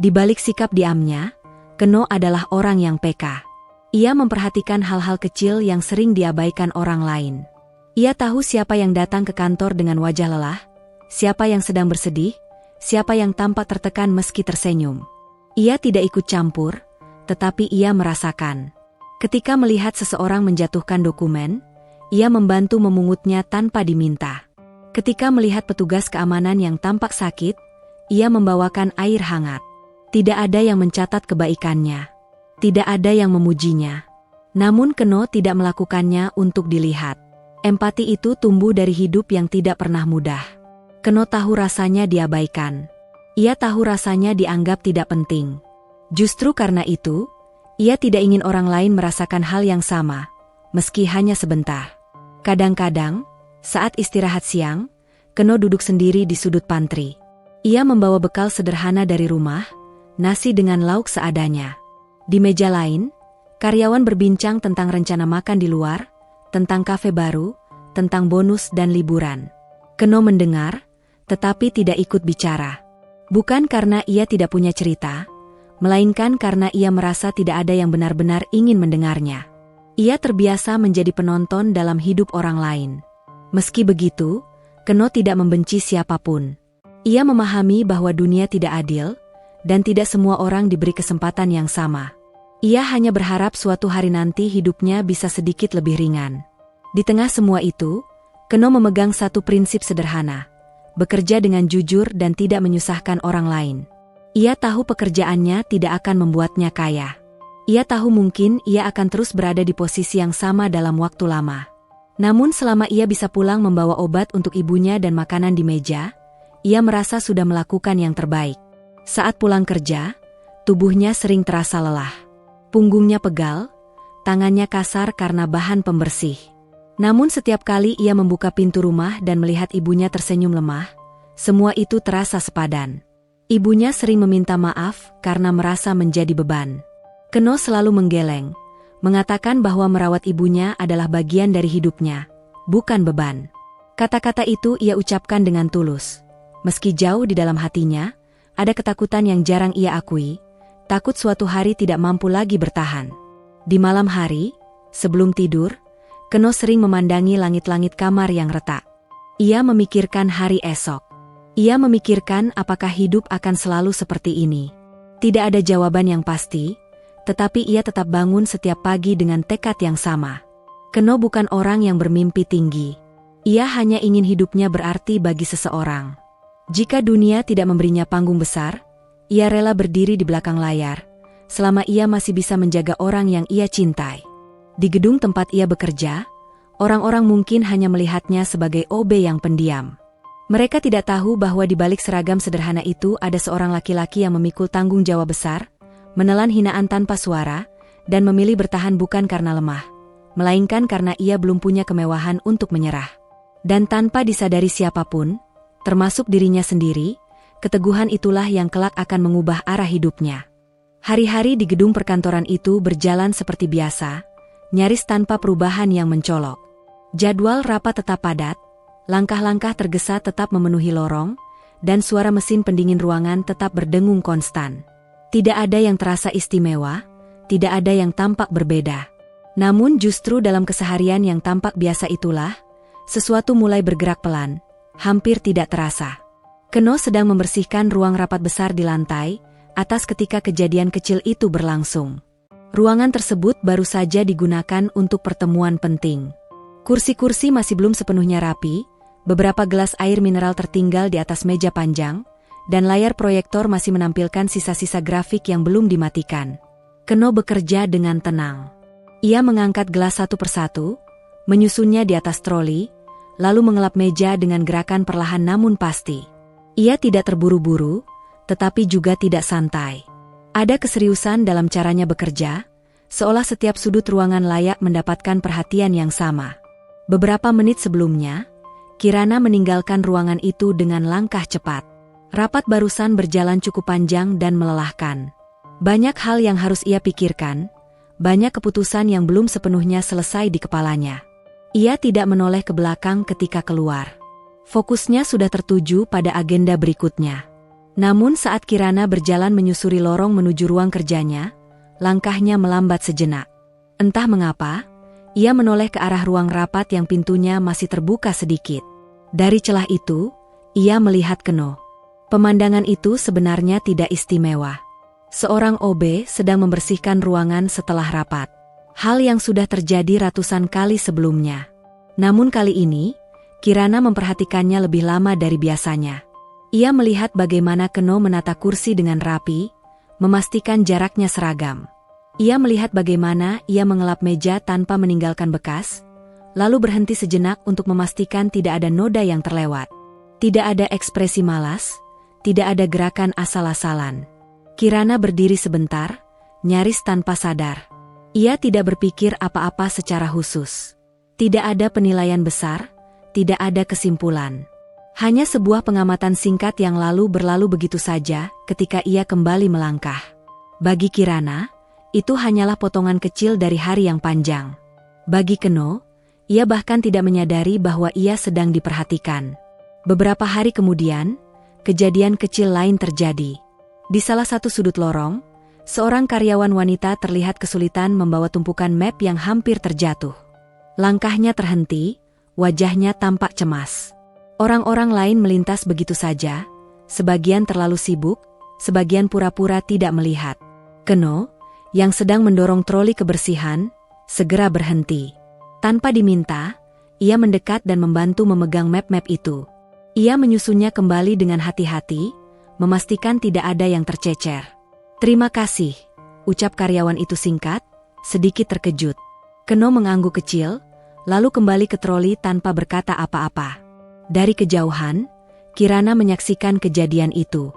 Di balik sikap diamnya, Keno adalah orang yang peka. Ia memperhatikan hal-hal kecil yang sering diabaikan orang lain. Ia tahu siapa yang datang ke kantor dengan wajah lelah, siapa yang sedang bersedih, siapa yang tampak tertekan meski tersenyum. Ia tidak ikut campur, tetapi ia merasakan. Ketika melihat seseorang menjatuhkan dokumen, ia membantu memungutnya tanpa diminta. Ketika melihat petugas keamanan yang tampak sakit, ia membawakan air hangat. Tidak ada yang mencatat kebaikannya. Tidak ada yang memujinya. Namun Keno tidak melakukannya untuk dilihat. Empati itu tumbuh dari hidup yang tidak pernah mudah. Keno tahu rasanya diabaikan. Ia tahu rasanya dianggap tidak penting. Justru karena itu, ia tidak ingin orang lain merasakan hal yang sama, meski hanya sebentar. Kadang-kadang, saat istirahat siang, Keno duduk sendiri di sudut pantry. Ia membawa bekal sederhana dari rumah, nasi dengan lauk seadanya. Di meja lain, karyawan berbincang tentang rencana makan di luar, tentang kafe baru, tentang bonus dan liburan. Keno mendengar, tetapi tidak ikut bicara. Bukan karena ia tidak punya cerita, melainkan karena ia merasa tidak ada yang benar-benar ingin mendengarnya. Ia terbiasa menjadi penonton dalam hidup orang lain. Meski begitu, Keno tidak membenci siapapun. Ia memahami bahwa dunia tidak adil, dan tidak semua orang diberi kesempatan yang sama. Ia hanya berharap suatu hari nanti hidupnya bisa sedikit lebih ringan. Di tengah semua itu, Keno memegang satu prinsip sederhana: bekerja dengan jujur dan tidak menyusahkan orang lain. Ia tahu pekerjaannya tidak akan membuatnya kaya. Ia tahu mungkin ia akan terus berada di posisi yang sama dalam waktu lama. Namun selama ia bisa pulang membawa obat untuk ibunya dan makanan di meja, ia merasa sudah melakukan yang terbaik. Saat pulang kerja, tubuhnya sering terasa lelah. Punggungnya pegal, tangannya kasar karena bahan pembersih. Namun setiap kali ia membuka pintu rumah dan melihat ibunya tersenyum lemah, semua itu terasa sepadan. Ibunya sering meminta maaf karena merasa menjadi beban. Keno selalu menggeleng, mengatakan bahwa merawat ibunya adalah bagian dari hidupnya, bukan beban. Kata-kata itu ia ucapkan dengan tulus. Meski jauh di dalam hatinya, ada ketakutan yang jarang ia akui, takut suatu hari tidak mampu lagi bertahan. Di malam hari, sebelum tidur, Keno sering memandangi langit-langit kamar yang retak. Ia memikirkan hari esok. Ia memikirkan apakah hidup akan selalu seperti ini. Tidak ada jawaban yang pasti, tetapi ia tetap bangun setiap pagi dengan tekad yang sama. Keno bukan orang yang bermimpi tinggi. Ia hanya ingin hidupnya berarti bagi seseorang. Jika dunia tidak memberinya panggung besar, Ia rela berdiri di belakang layar, selama ia masih bisa menjaga orang yang ia cintai. Di gedung tempat ia bekerja, orang-orang mungkin hanya melihatnya sebagai OB yang pendiam. Mereka tidak tahu bahwa di balik seragam sederhana itu ada seorang laki-laki yang memikul tanggung jawab besar, menelan hinaan tanpa suara, dan memilih bertahan bukan karena lemah, melainkan karena ia belum punya kemewahan untuk menyerah. Dan tanpa disadari siapapun, termasuk dirinya sendiri, keteguhan itulah yang kelak akan mengubah arah hidupnya. Hari-hari di gedung perkantoran itu berjalan seperti biasa, nyaris tanpa perubahan yang mencolok. Jadwal rapat tetap padat, langkah-langkah tergesa tetap memenuhi lorong, dan suara mesin pendingin ruangan tetap berdengung konstan. Tidak ada yang terasa istimewa, tidak ada yang tampak berbeda. Namun justru dalam keseharian yang tampak biasa itulah, sesuatu mulai bergerak pelan, hampir tidak terasa. Keno sedang membersihkan ruang rapat besar di lantai atas ketika kejadian kecil itu berlangsung. Ruangan tersebut baru saja digunakan untuk pertemuan penting. Kursi-kursi masih belum sepenuhnya rapi, beberapa gelas air mineral tertinggal di atas meja panjang, dan layar proyektor masih menampilkan sisa-sisa grafik yang belum dimatikan. Keno bekerja dengan tenang. Ia mengangkat gelas satu persatu, menyusunnya di atas troli, lalu mengelap meja dengan gerakan perlahan namun pasti. Ia tidak terburu-buru, tetapi juga tidak santai. Ada keseriusan dalam caranya bekerja, seolah setiap sudut ruangan layak mendapatkan perhatian yang sama. Beberapa menit sebelumnya, Kirana meninggalkan ruangan itu dengan langkah cepat. Rapat barusan berjalan cukup panjang dan melelahkan. Banyak hal yang harus ia pikirkan, banyak keputusan yang belum sepenuhnya selesai di kepalanya. Ia tidak menoleh ke belakang ketika keluar. Fokusnya sudah tertuju pada agenda berikutnya. Namun saat Kirana berjalan menyusuri lorong menuju ruang kerjanya, langkahnya melambat sejenak. Entah mengapa, ia menoleh ke arah ruang rapat yang pintunya masih terbuka sedikit. Dari celah itu, ia melihat Keno. Pemandangan itu sebenarnya tidak istimewa. Seorang OB sedang membersihkan ruangan setelah rapat. Hal yang sudah terjadi ratusan kali sebelumnya. Namun kali ini, Kirana memperhatikannya lebih lama dari biasanya. Ia melihat bagaimana Keno menata kursi dengan rapi, memastikan jaraknya seragam. Ia melihat bagaimana ia mengelap meja tanpa meninggalkan bekas, lalu berhenti sejenak untuk memastikan tidak ada noda yang terlewat. Tidak ada ekspresi malas, tidak ada gerakan asal-asalan. Kirana berdiri sebentar, nyaris tanpa sadar. Ia tidak berpikir apa-apa secara khusus. Tidak ada penilaian besar, tidak ada kesimpulan. Hanya sebuah pengamatan singkat yang lalu berlalu begitu saja ketika ia kembali melangkah. Bagi Kirana, itu hanyalah potongan kecil dari hari yang panjang. Bagi Keno, ia bahkan tidak menyadari bahwa ia sedang diperhatikan. Beberapa hari kemudian, kejadian kecil lain terjadi. Di salah satu sudut lorong, seorang karyawan wanita terlihat kesulitan membawa tumpukan map yang hampir terjatuh. Langkahnya terhenti, wajahnya tampak cemas. Orang-orang lain melintas begitu saja, sebagian terlalu sibuk, sebagian pura-pura tidak melihat. Keno, yang sedang mendorong troli kebersihan, segera berhenti. Tanpa diminta, ia mendekat dan membantu memegang map-map itu. Ia menyusunnya kembali dengan hati-hati, memastikan tidak ada yang tercecer. "Terima kasih," ucap karyawan itu singkat, sedikit terkejut. Keno mengangguk kecil, lalu kembali ke troli tanpa berkata apa-apa. Dari kejauhan, Kirana menyaksikan kejadian itu.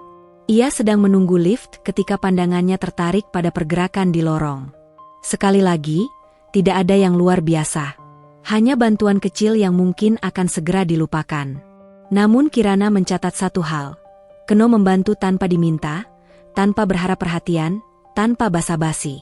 Ia sedang menunggu lift ketika pandangannya tertarik pada pergerakan di lorong. Sekali lagi, tidak ada yang luar biasa. Hanya bantuan kecil yang mungkin akan segera dilupakan. Namun Kirana mencatat satu hal. Keno membantu tanpa diminta, tanpa berharap perhatian, tanpa basa-basi.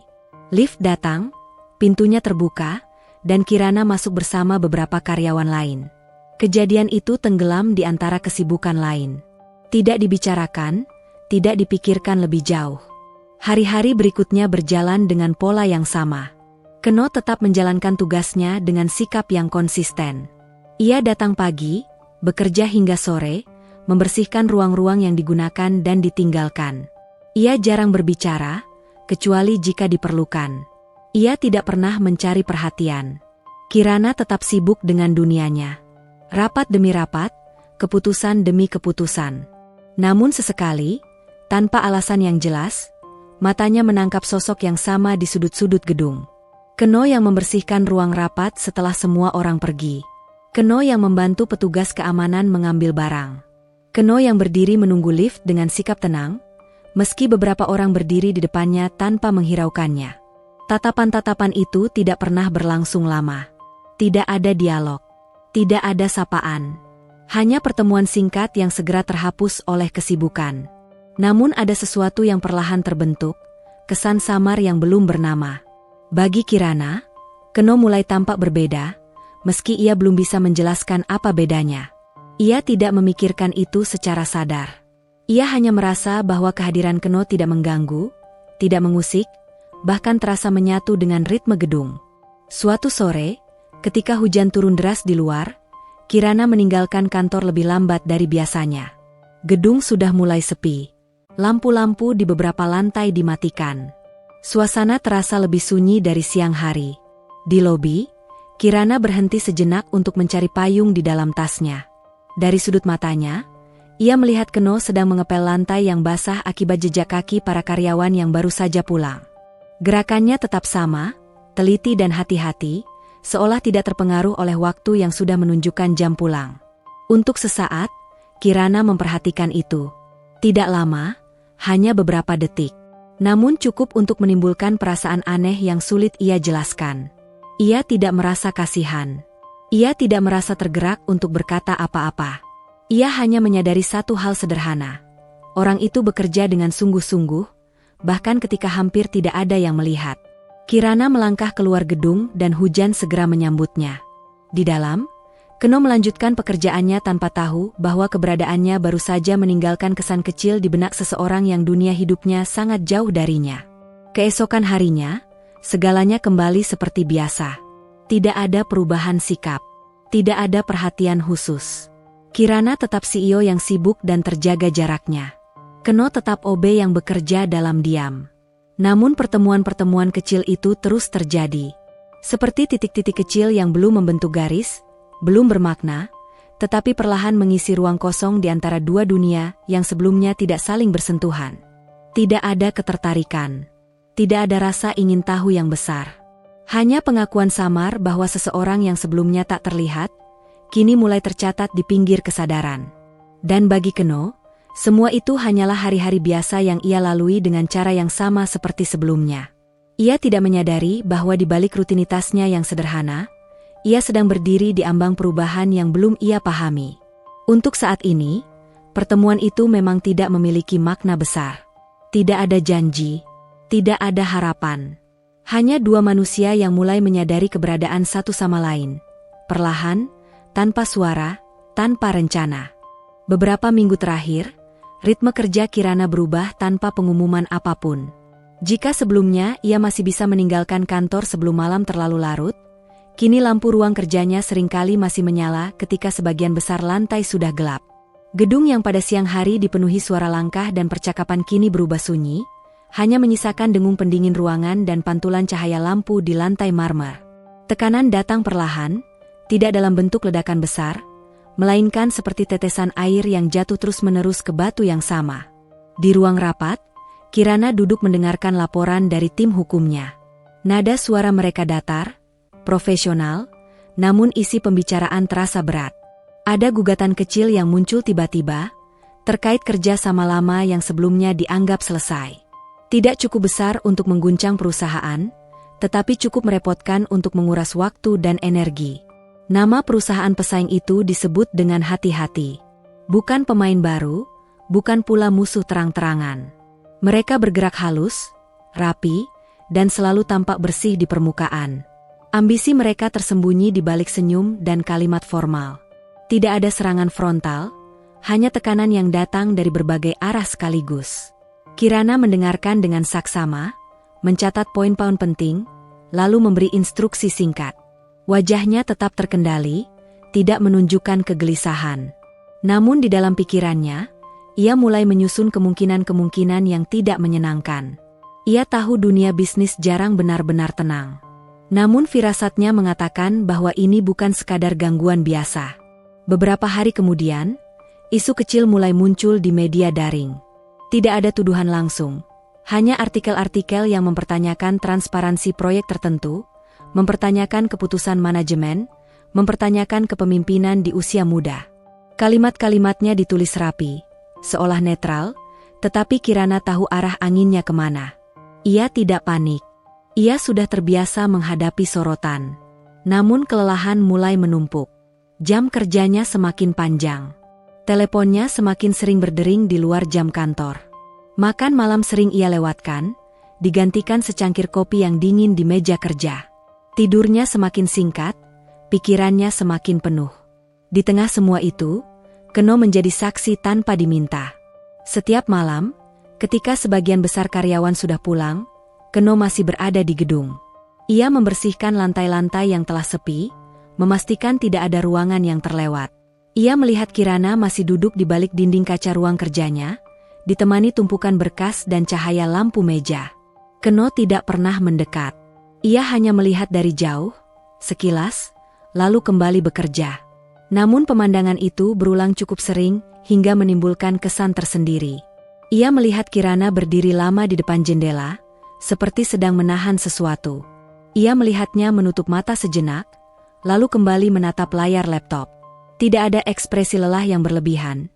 Lift datang, pintunya terbuka, dan Kirana masuk bersama beberapa karyawan lain. Kejadian itu tenggelam di antara kesibukan lain. Tidak dibicarakan, tidak dipikirkan lebih jauh. Hari-hari berikutnya berjalan dengan pola yang sama. Keno tetap menjalankan tugasnya dengan sikap yang konsisten. Ia datang pagi, bekerja hingga sore, membersihkan ruang-ruang yang digunakan dan ditinggalkan. Ia jarang berbicara, kecuali jika diperlukan. Ia tidak pernah mencari perhatian. Kirana tetap sibuk dengan dunianya. Rapat demi rapat, keputusan demi keputusan. Namun sesekali, Tanpa alasan yang jelas, matanya menangkap sosok yang sama di sudut-sudut gedung. Keno yang membersihkan ruang rapat setelah semua orang pergi. Keno yang membantu petugas keamanan mengambil barang. Keno yang berdiri menunggu lift dengan sikap tenang, meski beberapa orang berdiri di depannya tanpa menghiraukannya. Tatapan-tatapan itu tidak pernah berlangsung lama. Tidak ada dialog. Tidak ada sapaan. Hanya pertemuan singkat yang segera terhapus oleh kesibukan. Namun ada sesuatu yang perlahan terbentuk, kesan samar yang belum bernama. Bagi Kirana, Keno mulai tampak berbeda, meski ia belum bisa menjelaskan apa bedanya. Ia tidak memikirkan itu secara sadar. Ia hanya merasa bahwa kehadiran Keno tidak mengganggu, tidak mengusik, bahkan terasa menyatu dengan ritme gedung. Suatu sore, ketika hujan turun deras di luar, Kirana meninggalkan kantor lebih lambat dari biasanya. Gedung sudah mulai sepi. Lampu-lampu di beberapa lantai dimatikan. Suasana terasa lebih sunyi dari siang hari. Di lobi, Kirana berhenti sejenak untuk mencari payung di dalam tasnya. Dari sudut matanya, ia melihat Keno sedang mengepel lantai yang basah akibat jejak kaki para karyawan yang baru saja pulang. Gerakannya tetap sama, teliti dan hati-hati, seolah tidak terpengaruh oleh waktu yang sudah menunjukkan jam pulang. Untuk sesaat, Kirana memperhatikan itu. Tidak lama, hanya beberapa detik. Namun cukup untuk menimbulkan perasaan aneh yang sulit ia jelaskan. Ia tidak merasa kasihan. Ia tidak merasa tergerak untuk berkata apa-apa. Ia hanya menyadari satu hal sederhana. Orang itu bekerja dengan sungguh-sungguh, bahkan ketika hampir tidak ada yang melihat. Kirana melangkah keluar gedung dan hujan segera menyambutnya. Di dalam, Keno melanjutkan pekerjaannya tanpa tahu bahwa keberadaannya baru saja meninggalkan kesan kecil di benak seseorang yang dunia hidupnya sangat jauh darinya. Keesokan harinya, segalanya kembali seperti biasa. Tidak ada perubahan sikap. Tidak ada perhatian khusus. Kirana tetap CEO yang sibuk dan terjaga jaraknya. Keno tetap OB yang bekerja dalam diam. Namun pertemuan-pertemuan kecil itu terus terjadi. Seperti titik-titik kecil yang belum membentuk garis, belum bermakna, tetapi perlahan mengisi ruang kosong di antara dua dunia yang sebelumnya tidak saling bersentuhan. Tidak ada ketertarikan. Tidak ada rasa ingin tahu yang besar. Hanya pengakuan samar bahwa seseorang yang sebelumnya tak terlihat, kini mulai tercatat di pinggir kesadaran. Dan bagi Keno, semua itu hanyalah hari-hari biasa yang ia lalui dengan cara yang sama seperti sebelumnya. Ia tidak menyadari bahwa di balik rutinitasnya yang sederhana, ia sedang berdiri di ambang perubahan yang belum ia pahami. Untuk saat ini, pertemuan itu memang tidak memiliki makna besar. Tidak ada janji, tidak ada harapan. Hanya dua manusia yang mulai menyadari keberadaan satu sama lain. Perlahan, tanpa suara, tanpa rencana. Beberapa minggu terakhir, ritme kerja Kirana berubah tanpa pengumuman apapun. Jika sebelumnya ia masih bisa meninggalkan kantor sebelum malam terlalu larut, kini lampu ruang kerjanya seringkali masih menyala ketika sebagian besar lantai sudah gelap. Gedung yang pada siang hari dipenuhi suara langkah dan percakapan kini berubah sunyi, hanya menyisakan dengung pendingin ruangan dan pantulan cahaya lampu di lantai marmer. Tekanan datang perlahan, tidak dalam bentuk ledakan besar, melainkan seperti tetesan air yang jatuh terus-menerus ke batu yang sama. Di ruang rapat, Kirana duduk mendengarkan laporan dari tim hukumnya. Nada suara mereka datar, profesional, namun isi pembicaraan terasa berat. Ada gugatan kecil yang muncul tiba-tiba, terkait kerja sama lama yang sebelumnya dianggap selesai. Tidak cukup besar untuk mengguncang perusahaan, tetapi cukup merepotkan untuk menguras waktu dan energi. Nama perusahaan pesaing itu disebut dengan hati-hati. Bukan pemain baru, bukan pula musuh terang-terangan. Mereka bergerak halus, rapi, dan selalu tampak bersih di permukaan. Ambisi mereka tersembunyi di balik senyum dan kalimat formal. Tidak ada serangan frontal, hanya tekanan yang datang dari berbagai arah sekaligus. Kirana mendengarkan dengan saksama, mencatat poin-poin penting, lalu memberi instruksi singkat. Wajahnya tetap terkendali, tidak menunjukkan kegelisahan. Namun di dalam pikirannya, ia mulai menyusun kemungkinan-kemungkinan yang tidak menyenangkan. Ia tahu dunia bisnis jarang benar-benar tenang. Namun firasatnya mengatakan bahwa ini bukan sekadar gangguan biasa. Beberapa hari kemudian, isu kecil mulai muncul di media daring. Tidak ada tuduhan langsung. Hanya artikel-artikel yang mempertanyakan transparansi proyek tertentu, mempertanyakan keputusan manajemen, mempertanyakan kepemimpinan di usia muda. Kalimat-kalimatnya ditulis rapi, seolah netral, tetapi Kirana tahu arah anginnya kemana. Ia tidak panik. Ia sudah terbiasa menghadapi sorotan. Namun kelelahan mulai menumpuk. Jam kerjanya semakin panjang. Teleponnya semakin sering berdering di luar jam kantor. Makan malam sering ia lewatkan, digantikan secangkir kopi yang dingin di meja kerja. Tidurnya semakin singkat, pikirannya semakin penuh. Di tengah semua itu, Keno menjadi saksi tanpa diminta. Setiap malam, ketika sebagian besar karyawan sudah pulang, Keno masih berada di gedung. Ia membersihkan lantai-lantai yang telah sepi, memastikan tidak ada ruangan yang terlewat. Ia melihat Kirana masih duduk di balik dinding kaca ruang kerjanya, ditemani tumpukan berkas dan cahaya lampu meja. Keno tidak pernah mendekat. Ia hanya melihat dari jauh, sekilas, lalu kembali bekerja. Namun pemandangan itu berulang cukup sering hingga menimbulkan kesan tersendiri. Ia melihat Kirana berdiri lama di depan jendela, seperti sedang menahan sesuatu. Ia melihatnya menutup mata sejenak, lalu kembali menatap layar laptop. Tidak ada ekspresi lelah yang berlebihan,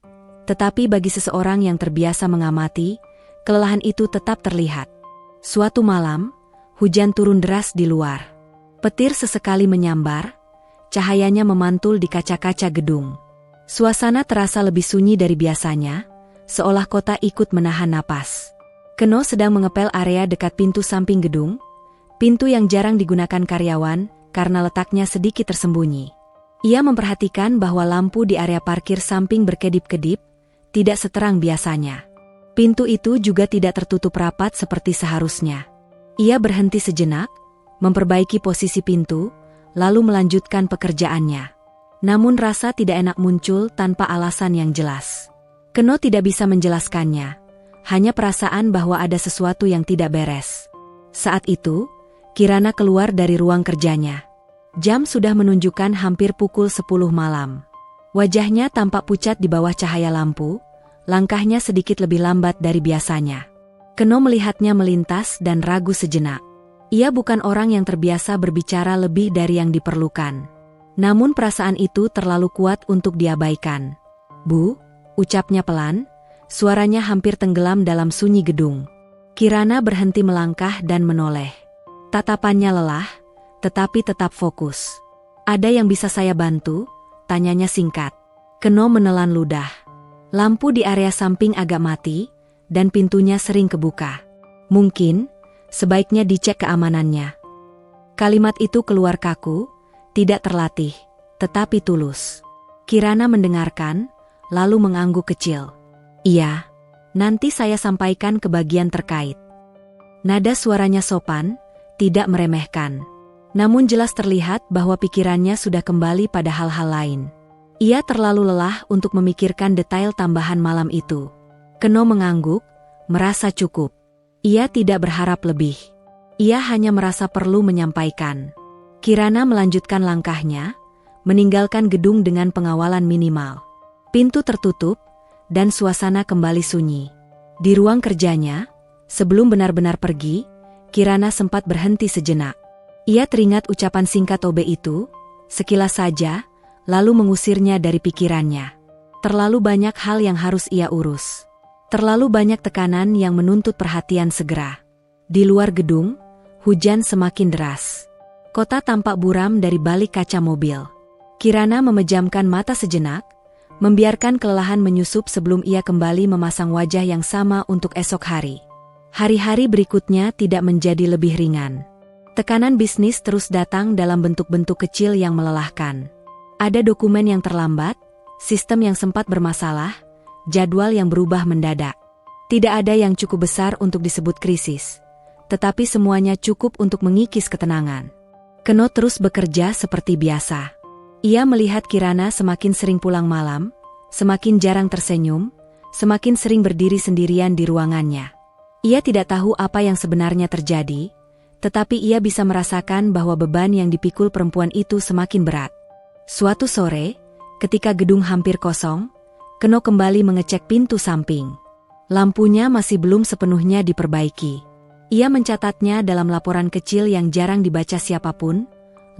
tetapi bagi seseorang yang terbiasa mengamati, kelelahan itu tetap terlihat. Suatu malam, hujan turun deras di luar. Petir sesekali menyambar, cahayanya memantul di kaca-kaca gedung. Suasana terasa lebih sunyi dari biasanya, seolah kota ikut menahan napas. Keno sedang mengepel area dekat pintu samping gedung, pintu yang jarang digunakan karyawan karena letaknya sedikit tersembunyi. Ia memperhatikan bahwa lampu di area parkir samping berkedip-kedip, tidak seterang biasanya. Pintu itu juga tidak tertutup rapat seperti seharusnya. Ia berhenti sejenak, memperbaiki posisi pintu, lalu melanjutkan pekerjaannya. Namun rasa tidak enak muncul tanpa alasan yang jelas. Keno tidak bisa menjelaskannya, hanya perasaan bahwa ada sesuatu yang tidak beres. Saat itu, Kirana keluar dari ruang kerjanya. Jam sudah menunjukkan hampir pukul 10 malam. Wajahnya tampak pucat di bawah cahaya lampu, langkahnya sedikit lebih lambat dari biasanya. Keno melihatnya melintas dan ragu sejenak. Ia bukan orang yang terbiasa berbicara lebih dari yang diperlukan. Namun perasaan itu terlalu kuat untuk diabaikan. "Bu," ucapnya pelan, suaranya hampir tenggelam dalam sunyi gedung. Kirana berhenti melangkah dan menoleh. Tatapannya lelah, tetapi tetap fokus. "Ada yang bisa saya bantu?" tanyanya singkat. Keno menelan ludah. Lampu di area samping agak mati, dan pintunya sering kebuka. "Mungkin, sebaiknya dicek keamanannya." Kalimat itu keluar kaku, tidak terlatih, tetapi tulus. Kirana mendengarkan, lalu mengangguk kecil. "Iya, nanti saya sampaikan ke bagian terkait." Nada suaranya sopan, tidak meremehkan. Namun jelas terlihat bahwa pikirannya sudah kembali pada hal-hal lain. Ia terlalu lelah untuk memikirkan detail tambahan malam itu. Keno mengangguk, merasa cukup. Ia tidak berharap lebih. Ia hanya merasa perlu menyampaikan. Kirana melanjutkan langkahnya, meninggalkan gedung dengan pengawalan minimal. Pintu tertutup, dan suasana kembali sunyi. Di ruang kerjanya, sebelum benar-benar pergi, Kirana sempat berhenti sejenak. Ia teringat ucapan singkat Obe itu, sekilas saja, lalu mengusirnya dari pikirannya. Terlalu banyak hal yang harus ia urus. Terlalu banyak tekanan yang menuntut perhatian segera. Di luar gedung, hujan semakin deras. Kota tampak buram dari balik kaca mobil. Kirana memejamkan mata sejenak, membiarkan kelelahan menyusup sebelum ia kembali memasang wajah yang sama untuk esok hari. Hari-hari berikutnya tidak menjadi lebih ringan. Tekanan bisnis terus datang dalam bentuk-bentuk kecil yang melelahkan. Ada dokumen yang terlambat, sistem yang sempat bermasalah, jadwal yang berubah mendadak. Tidak ada yang cukup besar untuk disebut krisis, tetapi semuanya cukup untuk mengikis ketenangan. Keno terus bekerja seperti biasa. Ia melihat Kirana semakin sering pulang malam, semakin jarang tersenyum, semakin sering berdiri sendirian di ruangannya. Ia tidak tahu apa yang sebenarnya terjadi, tetapi ia bisa merasakan bahwa beban yang dipikul perempuan itu semakin berat. Suatu sore, ketika gedung hampir kosong, Keno kembali mengecek pintu samping. Lampunya masih belum sepenuhnya diperbaiki. Ia mencatatnya dalam laporan kecil yang jarang dibaca siapapun,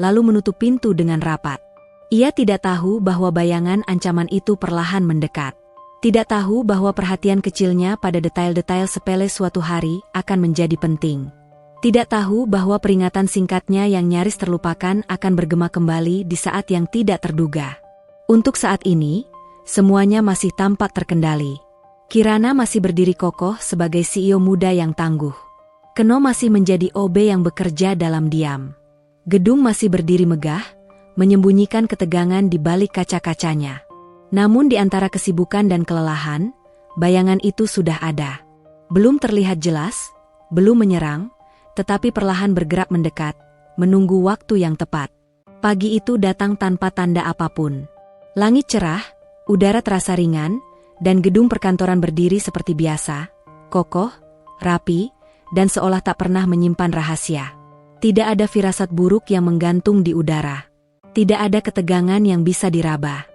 lalu menutup pintu dengan rapat. Ia tidak tahu bahwa bayangan ancaman itu perlahan mendekat. Tidak tahu bahwa perhatian kecilnya pada detail-detail sepele suatu hari akan menjadi penting. Tidak tahu bahwa peringatan singkatnya yang nyaris terlupakan akan bergema kembali di saat yang tidak terduga. Untuk saat ini, semuanya masih tampak terkendali. Kirana masih berdiri kokoh sebagai CEO muda yang tangguh. Keno masih menjadi OB yang bekerja dalam diam. Gedung masih berdiri megah, menyembunyikan ketegangan di balik kaca-kacanya. Namun di antara kesibukan dan kelelahan, bayangan itu sudah ada. Belum terlihat jelas, belum menyerang, tetapi perlahan bergerak mendekat, menunggu waktu yang tepat. Pagi itu datang tanpa tanda apapun. Langit cerah, udara terasa ringan, dan gedung perkantoran berdiri seperti biasa, kokoh, rapi, dan seolah tak pernah menyimpan rahasia. Tidak ada firasat buruk yang menggantung di udara. Tidak ada ketegangan yang bisa diraba.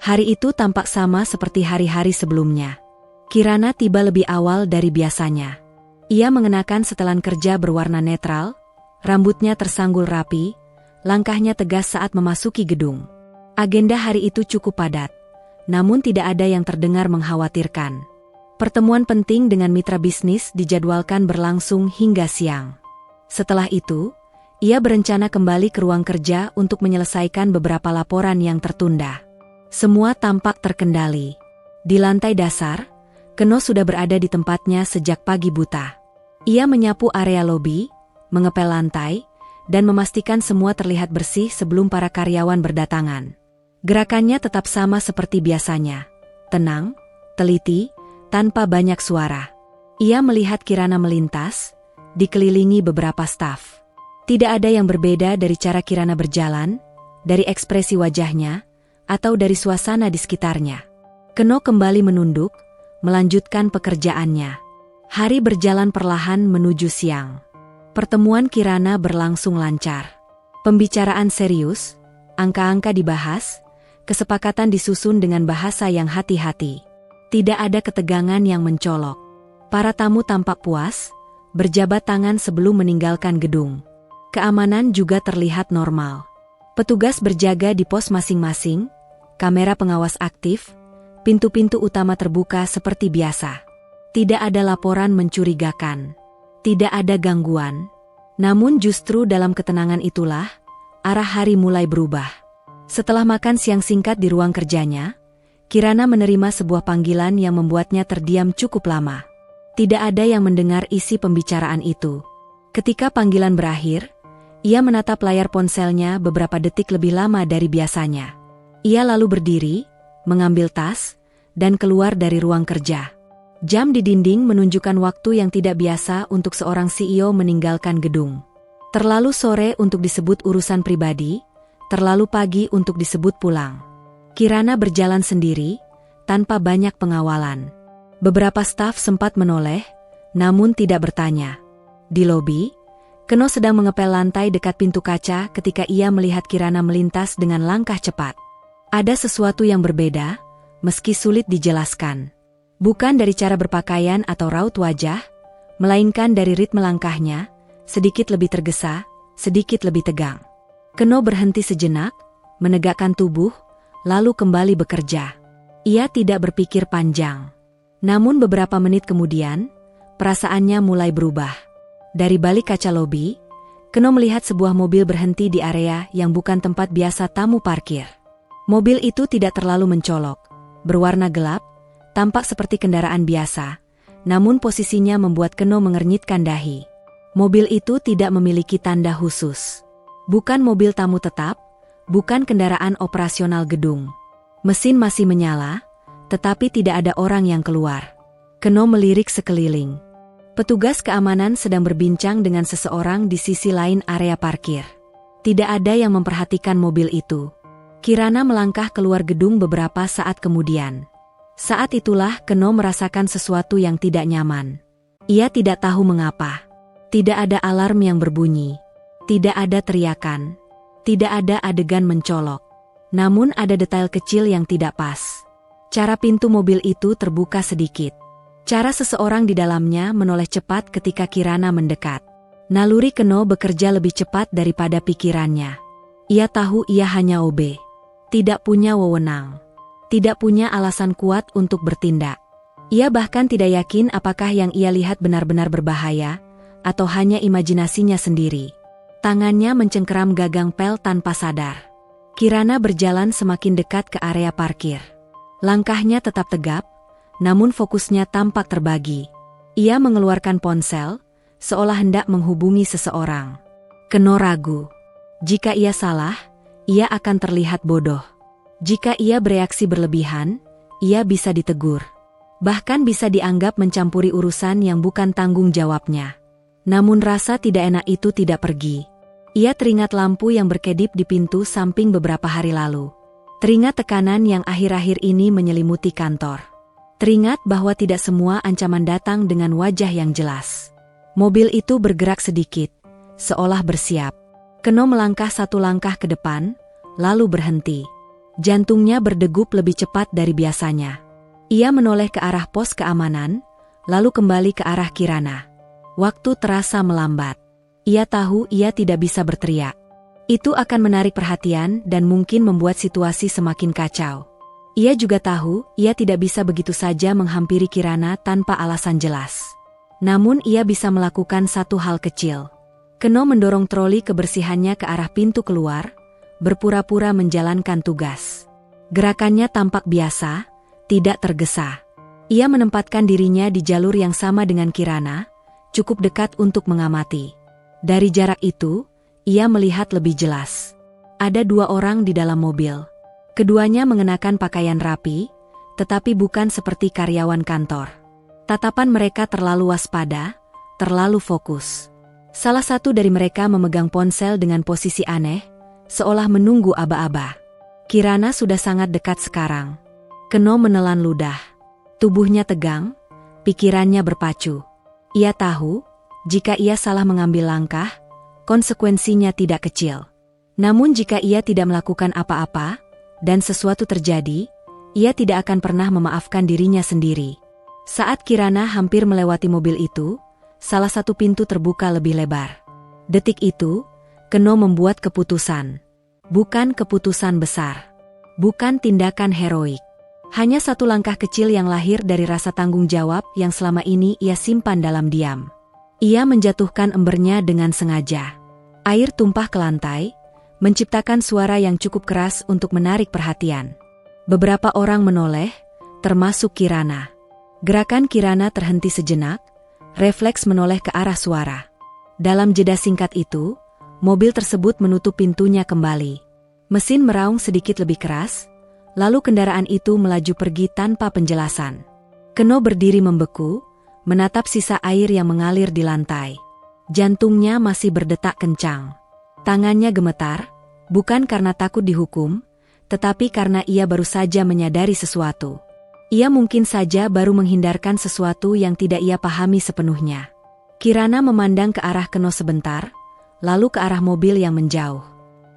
Hari itu tampak sama seperti hari-hari sebelumnya. Kirana tiba lebih awal dari biasanya. Ia mengenakan setelan kerja berwarna netral, rambutnya tersanggul rapi, langkahnya tegas saat memasuki gedung. Agenda hari itu cukup padat, namun tidak ada yang terdengar mengkhawatirkan. Pertemuan penting dengan mitra bisnis dijadwalkan berlangsung hingga siang. Setelah itu, ia berencana kembali ke ruang kerja untuk menyelesaikan beberapa laporan yang tertunda. Semua tampak terkendali. Di lantai dasar, Keno sudah berada di tempatnya sejak pagi buta. Ia menyapu area lobi, mengepel lantai, dan memastikan semua terlihat bersih sebelum para karyawan berdatangan. Gerakannya tetap sama seperti biasanya, tenang, teliti, tanpa banyak suara. Ia melihat Kirana melintas, dikelilingi beberapa staf. Tidak ada yang berbeda dari cara Kirana berjalan, dari ekspresi wajahnya, atau dari suasana di sekitarnya. Keno kembali menunduk, melanjutkan pekerjaannya. Hari berjalan perlahan menuju siang. Pertemuan Kirana berlangsung lancar. Pembicaraan serius, angka-angka dibahas, kesepakatan disusun dengan bahasa yang hati-hati. Tidak ada ketegangan yang mencolok. Para tamu tampak puas, berjabat tangan sebelum meninggalkan gedung. Keamanan juga terlihat normal. Petugas berjaga di pos masing-masing, kamera pengawas aktif, pintu-pintu utama terbuka seperti biasa. Tidak ada laporan mencurigakan. Tidak ada gangguan. Namun justru dalam ketenangan itulah, arah hari mulai berubah. Setelah makan siang singkat di ruang kerjanya, Kirana menerima sebuah panggilan yang membuatnya terdiam cukup lama. Tidak ada yang mendengar isi pembicaraan itu. Ketika panggilan berakhir, ia menatap layar ponselnya beberapa detik lebih lama dari biasanya. Ia lalu berdiri, mengambil tas, dan keluar dari ruang kerja. Jam di dinding menunjukkan waktu yang tidak biasa untuk seorang CEO meninggalkan gedung. Terlalu sore untuk disebut urusan pribadi, terlalu pagi untuk disebut pulang. Kirana berjalan sendiri, tanpa banyak pengawalan. Beberapa staf sempat menoleh, namun tidak bertanya. Di lobi, Keno sedang mengepel lantai dekat pintu kaca ketika ia melihat Kirana melintas dengan langkah cepat. Ada sesuatu yang berbeda, meski sulit dijelaskan. Bukan dari cara berpakaian atau raut wajah, melainkan dari ritme langkahnya, sedikit lebih tergesa, sedikit lebih tegang. Keno berhenti sejenak, menegakkan tubuh, lalu kembali bekerja. Ia tidak berpikir panjang. Namun beberapa menit kemudian, perasaannya mulai berubah. Dari balik kaca lobi, Keno melihat sebuah mobil berhenti di area yang bukan tempat biasa tamu parkir. Mobil itu tidak terlalu mencolok, berwarna gelap, tampak seperti kendaraan biasa, namun posisinya membuat Keno mengernyitkan dahi. Mobil itu tidak memiliki tanda khusus. Bukan mobil tamu tetap, bukan kendaraan operasional gedung. Mesin masih menyala, tetapi tidak ada orang yang keluar. Keno melirik sekeliling. Petugas keamanan sedang berbincang dengan seseorang di sisi lain area parkir. Tidak ada yang memperhatikan mobil itu. Kirana melangkah keluar gedung beberapa saat kemudian. Saat itulah Keno merasakan sesuatu yang tidak nyaman. Ia tidak tahu mengapa. Tidak ada alarm yang berbunyi. Tidak ada teriakan. Tidak ada adegan mencolok. Namun ada detail kecil yang tidak pas. Cara pintu mobil itu terbuka sedikit. Cara seseorang di dalamnya menoleh cepat ketika Kirana mendekat. Naluri Keno bekerja lebih cepat daripada pikirannya. Ia tahu ia hanya OB. Tidak punya wewenang. Tidak punya alasan kuat untuk bertindak. Ia bahkan tidak yakin apakah yang ia lihat benar-benar berbahaya, atau hanya imajinasinya sendiri. Tangannya mencengkeram gagang pel tanpa sadar. Kirana berjalan semakin dekat ke area parkir. Langkahnya tetap tegap, namun fokusnya tampak terbagi. Ia mengeluarkan ponsel, seolah hendak menghubungi seseorang. Keno ragu. Jika ia salah, ia akan terlihat bodoh. Jika ia bereaksi berlebihan, ia bisa ditegur. Bahkan bisa dianggap mencampuri urusan yang bukan tanggung jawabnya. Namun rasa tidak enak itu tidak pergi. Ia teringat lampu yang berkedip di pintu samping beberapa hari lalu. Teringat tekanan yang akhir-akhir ini menyelimuti kantor. Teringat bahwa tidak semua ancaman datang dengan wajah yang jelas. Mobil itu bergerak sedikit, seolah bersiap. Keno melangkah satu langkah ke depan, lalu berhenti. Jantungnya berdegup lebih cepat dari biasanya. Ia menoleh ke arah pos keamanan, lalu kembali ke arah Kirana. Waktu terasa melambat. Ia tahu ia tidak bisa berteriak. Itu akan menarik perhatian dan mungkin membuat situasi semakin kacau. Ia juga tahu ia tidak bisa begitu saja menghampiri Kirana tanpa alasan jelas. Namun ia bisa melakukan satu hal kecil. Keno mendorong troli kebersihannya ke arah pintu keluar, berpura-pura menjalankan tugas. Gerakannya tampak biasa, tidak tergesa. Ia menempatkan dirinya di jalur yang sama dengan Kirana, cukup dekat untuk mengamati. Dari jarak itu, ia melihat lebih jelas. Ada dua orang di dalam mobil. Keduanya mengenakan pakaian rapi, tetapi bukan seperti karyawan kantor. Tatapan mereka terlalu waspada, terlalu fokus. Salah satu dari mereka memegang ponsel dengan posisi aneh, seolah menunggu aba-aba. Kirana sudah sangat dekat sekarang. Keno menelan ludah. Tubuhnya tegang, pikirannya berpacu. Ia tahu, jika ia salah mengambil langkah, konsekuensinya tidak kecil. Namun jika ia tidak melakukan apa-apa, dan sesuatu terjadi, ia tidak akan pernah memaafkan dirinya sendiri. Saat Kirana hampir melewati mobil itu, salah satu pintu terbuka lebih lebar. Detik itu, Keno membuat keputusan. Bukan keputusan besar. Bukan tindakan heroik. Hanya satu langkah kecil yang lahir dari rasa tanggung jawab yang selama ini ia simpan dalam diam. Ia menjatuhkan embernya dengan sengaja. Air tumpah ke lantai, menciptakan suara yang cukup keras untuk menarik perhatian. Beberapa orang menoleh, termasuk Kirana. Gerakan Kirana terhenti sejenak, refleks menoleh ke arah suara. Dalam jeda singkat itu, mobil tersebut menutup pintunya kembali. Mesin meraung sedikit lebih keras, lalu kendaraan itu melaju pergi tanpa penjelasan. Keno berdiri membeku, menatap sisa air yang mengalir di lantai. Jantungnya masih berdetak kencang. Tangannya gemetar, bukan karena takut dihukum, tetapi karena ia baru saja menyadari sesuatu. Ia mungkin saja baru menghindarkan sesuatu yang tidak ia pahami sepenuhnya. Kirana memandang ke arah Keno sebentar, lalu ke arah mobil yang menjauh.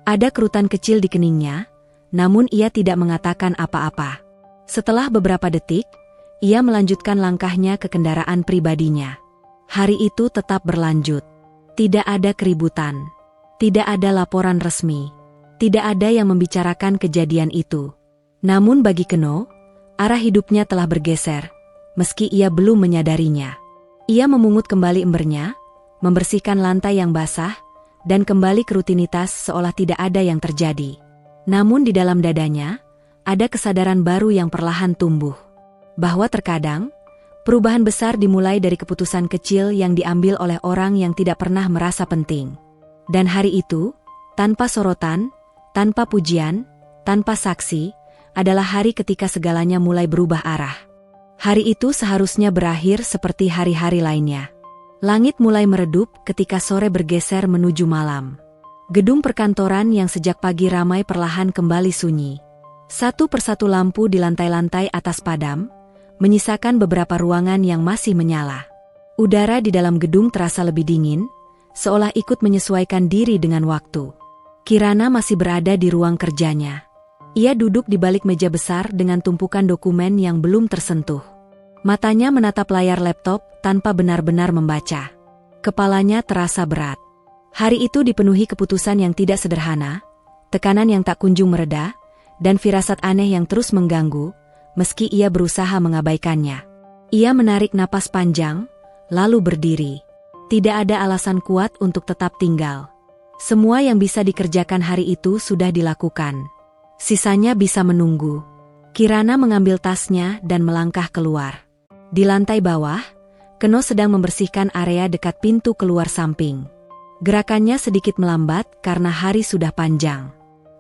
Ada kerutan kecil di keningnya, namun ia tidak mengatakan apa-apa. Setelah beberapa detik, ia melanjutkan langkahnya ke kendaraan pribadinya. Hari itu tetap berlanjut. Tidak ada keributan. Tidak ada laporan resmi. Tidak ada yang membicarakan kejadian itu. Namun bagi Keno, arah hidupnya telah bergeser, meski ia belum menyadarinya. Ia memungut kembali embernya, membersihkan lantai yang basah, dan kembali ke rutinitas seolah tidak ada yang terjadi. Namun di dalam dadanya, ada kesadaran baru yang perlahan tumbuh. Bahwa terkadang, perubahan besar dimulai dari keputusan kecil yang diambil oleh orang yang tidak pernah merasa penting. Dan hari itu, tanpa sorotan, tanpa pujian, tanpa saksi, adalah hari ketika segalanya mulai berubah arah. Hari itu seharusnya berakhir seperti hari-hari lainnya. Langit mulai meredup ketika sore bergeser menuju malam. Gedung perkantoran yang sejak pagi ramai perlahan kembali sunyi. Satu persatu lampu di lantai-lantai atas padam, menyisakan beberapa ruangan yang masih menyala. Udara di dalam gedung terasa lebih dingin, seolah ikut menyesuaikan diri dengan waktu. Kirana masih berada di ruang kerjanya. Ia duduk di balik meja besar dengan tumpukan dokumen yang belum tersentuh. Matanya menatap layar laptop tanpa benar-benar membaca. Kepalanya terasa berat. Hari itu dipenuhi keputusan yang tidak sederhana, tekanan yang tak kunjung mereda, dan firasat aneh yang terus mengganggu, meski ia berusaha mengabaikannya. Ia menarik napas panjang, lalu berdiri. Tidak ada alasan kuat untuk tetap tinggal. Semua yang bisa dikerjakan hari itu sudah dilakukan. Sisanya bisa menunggu. Kirana mengambil tasnya dan melangkah keluar. Di lantai bawah, Keno sedang membersihkan area dekat pintu keluar samping. Gerakannya sedikit melambat karena hari sudah panjang.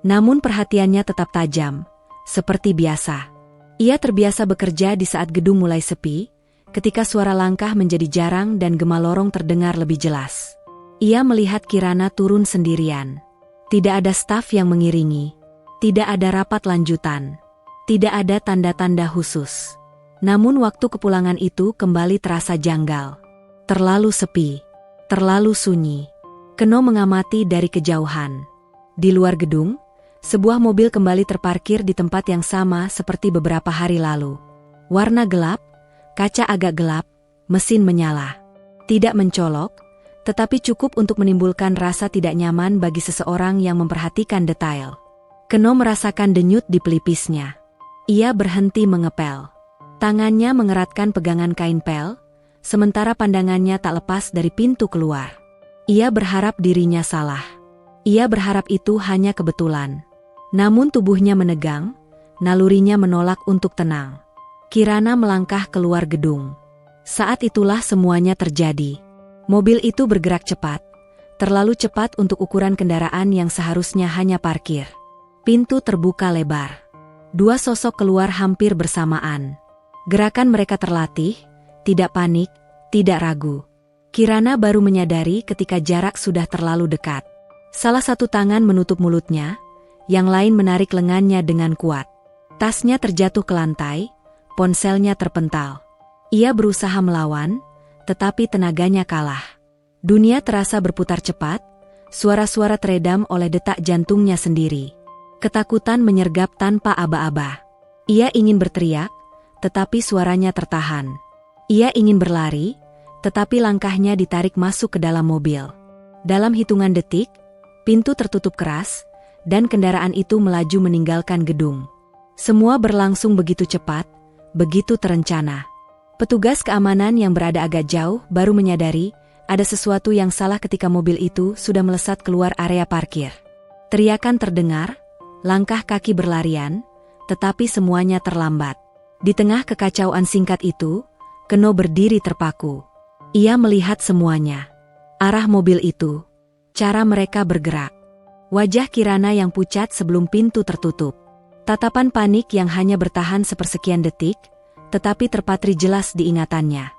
Namun perhatiannya tetap tajam, seperti biasa. Ia terbiasa bekerja di saat gedung mulai sepi, ketika suara langkah menjadi jarang dan gema lorong terdengar lebih jelas. Ia melihat Kirana turun sendirian. Tidak ada staf yang mengiringi. Tidak ada rapat lanjutan. Tidak ada tanda-tanda khusus. Namun waktu kepulangan itu kembali terasa janggal. Terlalu sepi. Terlalu sunyi. Keno mengamati dari kejauhan. Di luar gedung, sebuah mobil kembali terparkir di tempat yang sama seperti beberapa hari lalu. Warna gelap, kaca agak gelap, mesin menyala. Tidak mencolok, tetapi cukup untuk menimbulkan rasa tidak nyaman bagi seseorang yang memperhatikan detail. Keno merasakan denyut di pelipisnya. Ia berhenti mengepel. Tangannya mengeratkan pegangan kain pel, sementara pandangannya tak lepas dari pintu keluar. Ia berharap dirinya salah. Ia berharap itu hanya kebetulan. Namun tubuhnya menegang, nalurinya menolak untuk tenang. Kirana melangkah keluar gedung. Saat itulah semuanya terjadi. Mobil itu bergerak cepat, terlalu cepat untuk ukuran kendaraan yang seharusnya hanya parkir. Pintu terbuka lebar. Dua sosok keluar hampir bersamaan. Gerakan mereka terlatih, tidak panik, tidak ragu. Kirana baru menyadari ketika jarak sudah terlalu dekat. Salah satu tangan menutup mulutnya, yang lain menarik lengannya dengan kuat. Tasnya terjatuh ke lantai, ponselnya terpental. Ia berusaha melawan, tetapi tenaganya kalah. Dunia terasa berputar cepat, suara-suara teredam oleh detak jantungnya sendiri. Ketakutan menyergap tanpa aba-aba. Ia ingin berteriak, tetapi suaranya tertahan. Ia ingin berlari, tetapi langkahnya ditarik masuk ke dalam mobil. Dalam hitungan detik, pintu tertutup keras, dan kendaraan itu melaju meninggalkan gedung. Semua berlangsung begitu cepat, begitu terencana. Petugas keamanan yang berada agak jauh baru menyadari ada sesuatu yang salah ketika mobil itu sudah melesat keluar area parkir. Teriakan terdengar, langkah kaki berlarian, tetapi semuanya terlambat. Di tengah kekacauan singkat itu, Keno berdiri terpaku. Ia melihat semuanya. Arah mobil itu, cara mereka bergerak. Wajah Kirana yang pucat sebelum pintu tertutup. Tatapan panik yang hanya bertahan sepersekian detik, tetapi terpatri jelas di ingatannya.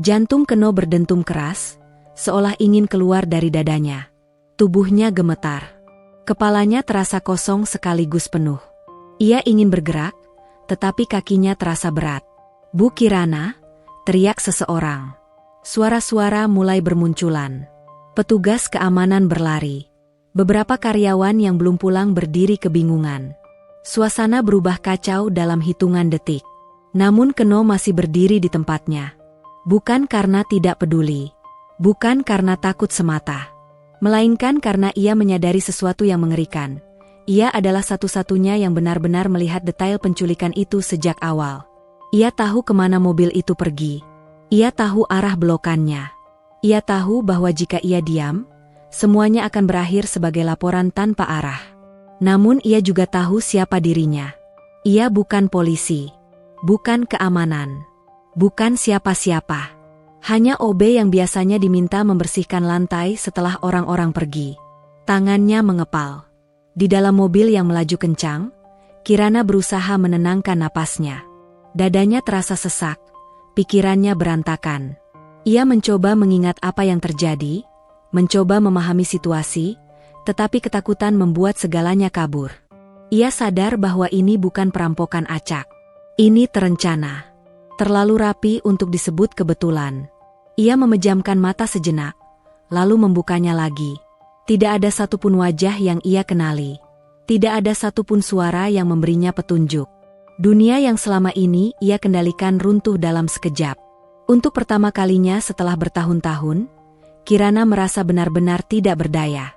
Jantung Keno berdentum keras, seolah ingin keluar dari dadanya. Tubuhnya gemetar. Kepalanya terasa kosong sekaligus penuh. Ia ingin bergerak, tetapi kakinya terasa berat. "Bu Kirana," teriak seseorang. Suara-suara mulai bermunculan. Petugas keamanan berlari. Beberapa karyawan yang belum pulang berdiri kebingungan. Suasana berubah kacau dalam hitungan detik. Namun Keno masih berdiri di tempatnya. Bukan karena tidak peduli. Bukan karena takut semata. Melainkan karena ia menyadari sesuatu yang mengerikan. Ia adalah satu-satunya yang benar-benar melihat detail penculikan itu sejak awal. Ia tahu kemana mobil itu pergi. Ia tahu arah belokannya. Ia tahu bahwa jika ia diam, semuanya akan berakhir sebagai laporan tanpa arah. Namun ia juga tahu siapa dirinya. Ia bukan polisi. Bukan keamanan. Bukan siapa-siapa. Hanya OB yang biasanya diminta membersihkan lantai setelah orang-orang pergi. Tangannya mengepal. Di dalam mobil yang melaju kencang, Kirana berusaha menenangkan napasnya. Dadanya terasa sesak, pikirannya berantakan. Ia mencoba mengingat apa yang terjadi, mencoba memahami situasi, tetapi ketakutan membuat segalanya kabur. Ia sadar bahwa ini bukan perampokan acak. Ini terencana. Terlalu rapi untuk disebut kebetulan. Ia memejamkan mata sejenak, lalu membukanya lagi. Tidak ada satupun wajah yang ia kenali. Tidak ada satupun suara yang memberinya petunjuk. Dunia yang selama ini ia kendalikan runtuh dalam sekejap. Untuk pertama kalinya setelah bertahun-tahun, Kirana merasa benar-benar tidak berdaya.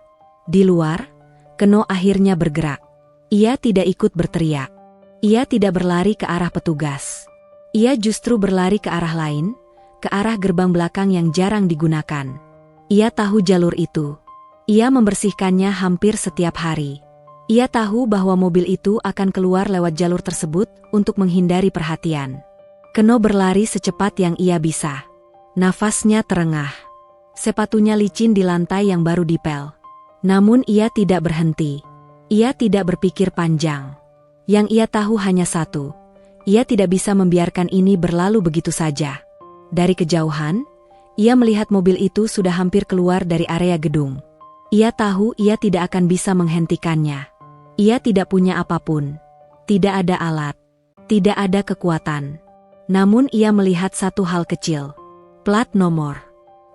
Di luar, Keno akhirnya bergerak. Ia tidak ikut berteriak. Ia tidak berlari ke arah petugas. Ia justru berlari ke arah lain, ke arah gerbang belakang yang jarang digunakan. Ia tahu jalur itu. Ia membersihkannya hampir setiap hari. Ia tahu bahwa mobil itu akan keluar lewat jalur tersebut untuk menghindari perhatian. Keno berlari secepat yang ia bisa. Nafasnya terengah. Sepatunya licin di lantai yang baru dipel. Namun ia tidak berhenti. Ia tidak berpikir panjang. Yang ia tahu hanya satu. Ia tidak bisa membiarkan ini berlalu begitu saja. Dari kejauhan, ia melihat mobil itu sudah hampir keluar dari area gedung. Ia tahu ia tidak akan bisa menghentikannya. Ia tidak punya apapun. Tidak ada alat. Tidak ada kekuatan. Namun ia melihat satu hal kecil. Plat nomor.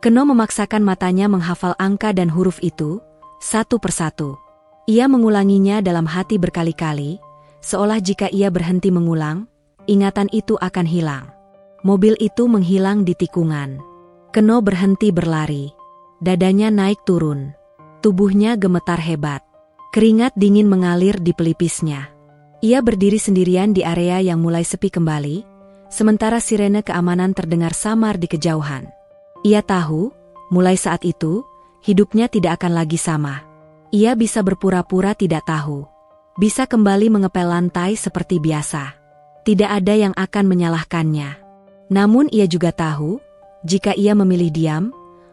Keno memaksakan matanya menghafal angka dan huruf itu, satu persatu. Ia mengulanginya dalam hati berkali-kali, seolah jika ia berhenti mengulang, ingatan itu akan hilang. Mobil itu menghilang di tikungan. Keno berhenti berlari. Dadanya naik turun. Tubuhnya gemetar hebat. Keringat dingin mengalir di pelipisnya. Ia berdiri sendirian di area yang mulai sepi kembali, sementara sirene keamanan terdengar samar di kejauhan. Ia tahu, mulai saat itu, hidupnya tidak akan lagi sama. Ia bisa berpura-pura tidak tahu. Bisa kembali mengepel lantai seperti biasa. Tidak ada yang akan menyalahkannya. Namun ia juga tahu, jika ia memilih diam,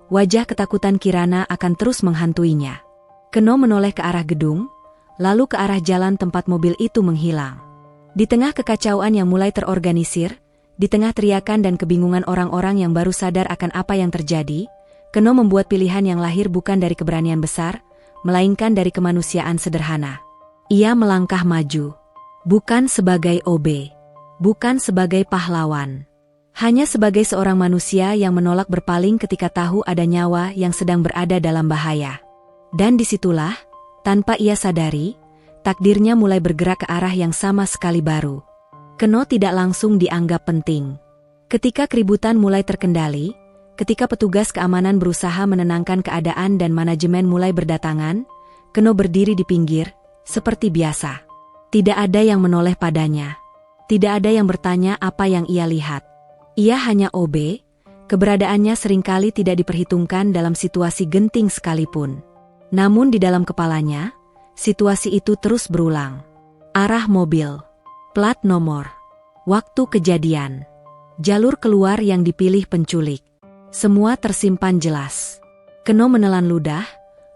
wajah ketakutan Kirana akan terus menghantuinya. Keno menoleh ke arah gedung, lalu ke arah jalan tempat mobil itu menghilang. Di tengah kekacauan yang mulai terorganisir, di tengah teriakan dan kebingungan orang-orang yang baru sadar akan apa yang terjadi, Keno membuat pilihan yang lahir bukan dari keberanian besar, melainkan dari kemanusiaan sederhana. Ia melangkah maju. Bukan sebagai OB. Bukan sebagai pahlawan. Hanya sebagai seorang manusia yang menolak berpaling ketika tahu ada nyawa yang sedang berada dalam bahaya. Dan disitulah, tanpa ia sadari, takdirnya mulai bergerak ke arah yang sama sekali baru. Keno tidak langsung dianggap penting. Ketika keributan mulai terkendali, ketika petugas keamanan berusaha menenangkan keadaan dan manajemen mulai berdatangan, Keno berdiri di pinggir, seperti biasa. Tidak ada yang menoleh padanya. Tidak ada yang bertanya apa yang ia lihat. Ia hanya OB, keberadaannya seringkali tidak diperhitungkan dalam situasi genting sekalipun. Namun di dalam kepalanya, situasi itu terus berulang. Arah mobil, plat nomor, waktu kejadian, jalur keluar yang dipilih penculik. Semua tersimpan jelas. Keno menelan ludah,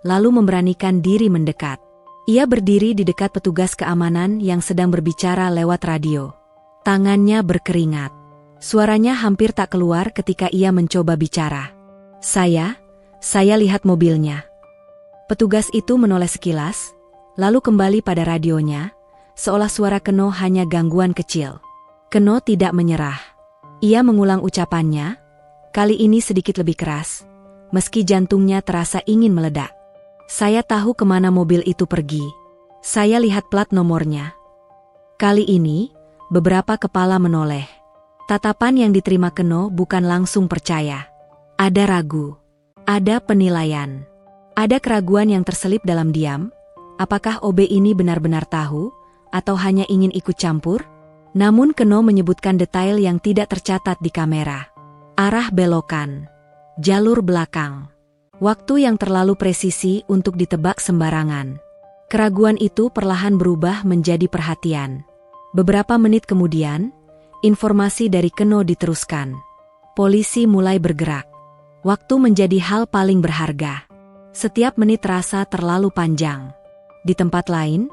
lalu memberanikan diri mendekat. Ia berdiri di dekat petugas keamanan yang sedang berbicara lewat radio. Tangannya berkeringat. Suaranya hampir tak keluar ketika ia mencoba bicara. Saya lihat mobilnya. Petugas itu menoleh sekilas, lalu kembali pada radionya, seolah suara Keno hanya gangguan kecil. Keno tidak menyerah. Ia mengulang ucapannya, kali ini sedikit lebih keras, meski jantungnya terasa ingin meledak. Saya tahu kemana mobil itu pergi. Saya lihat plat nomornya. Kali ini, beberapa kepala menoleh. Tatapan yang diterima Keno bukan langsung percaya. Ada ragu. Ada penilaian. Ada keraguan yang terselip dalam diam. Apakah OB ini benar-benar tahu, atau hanya ingin ikut campur? Namun Keno menyebutkan detail yang tidak tercatat di kamera. Arah belokan. Jalur belakang. Waktu yang terlalu presisi untuk ditebak sembarangan. Keraguan itu perlahan berubah menjadi perhatian. Beberapa menit kemudian, informasi dari Keno diteruskan. Polisi mulai bergerak. Waktu menjadi hal paling berharga. Setiap menit terasa terlalu panjang. Di tempat lain,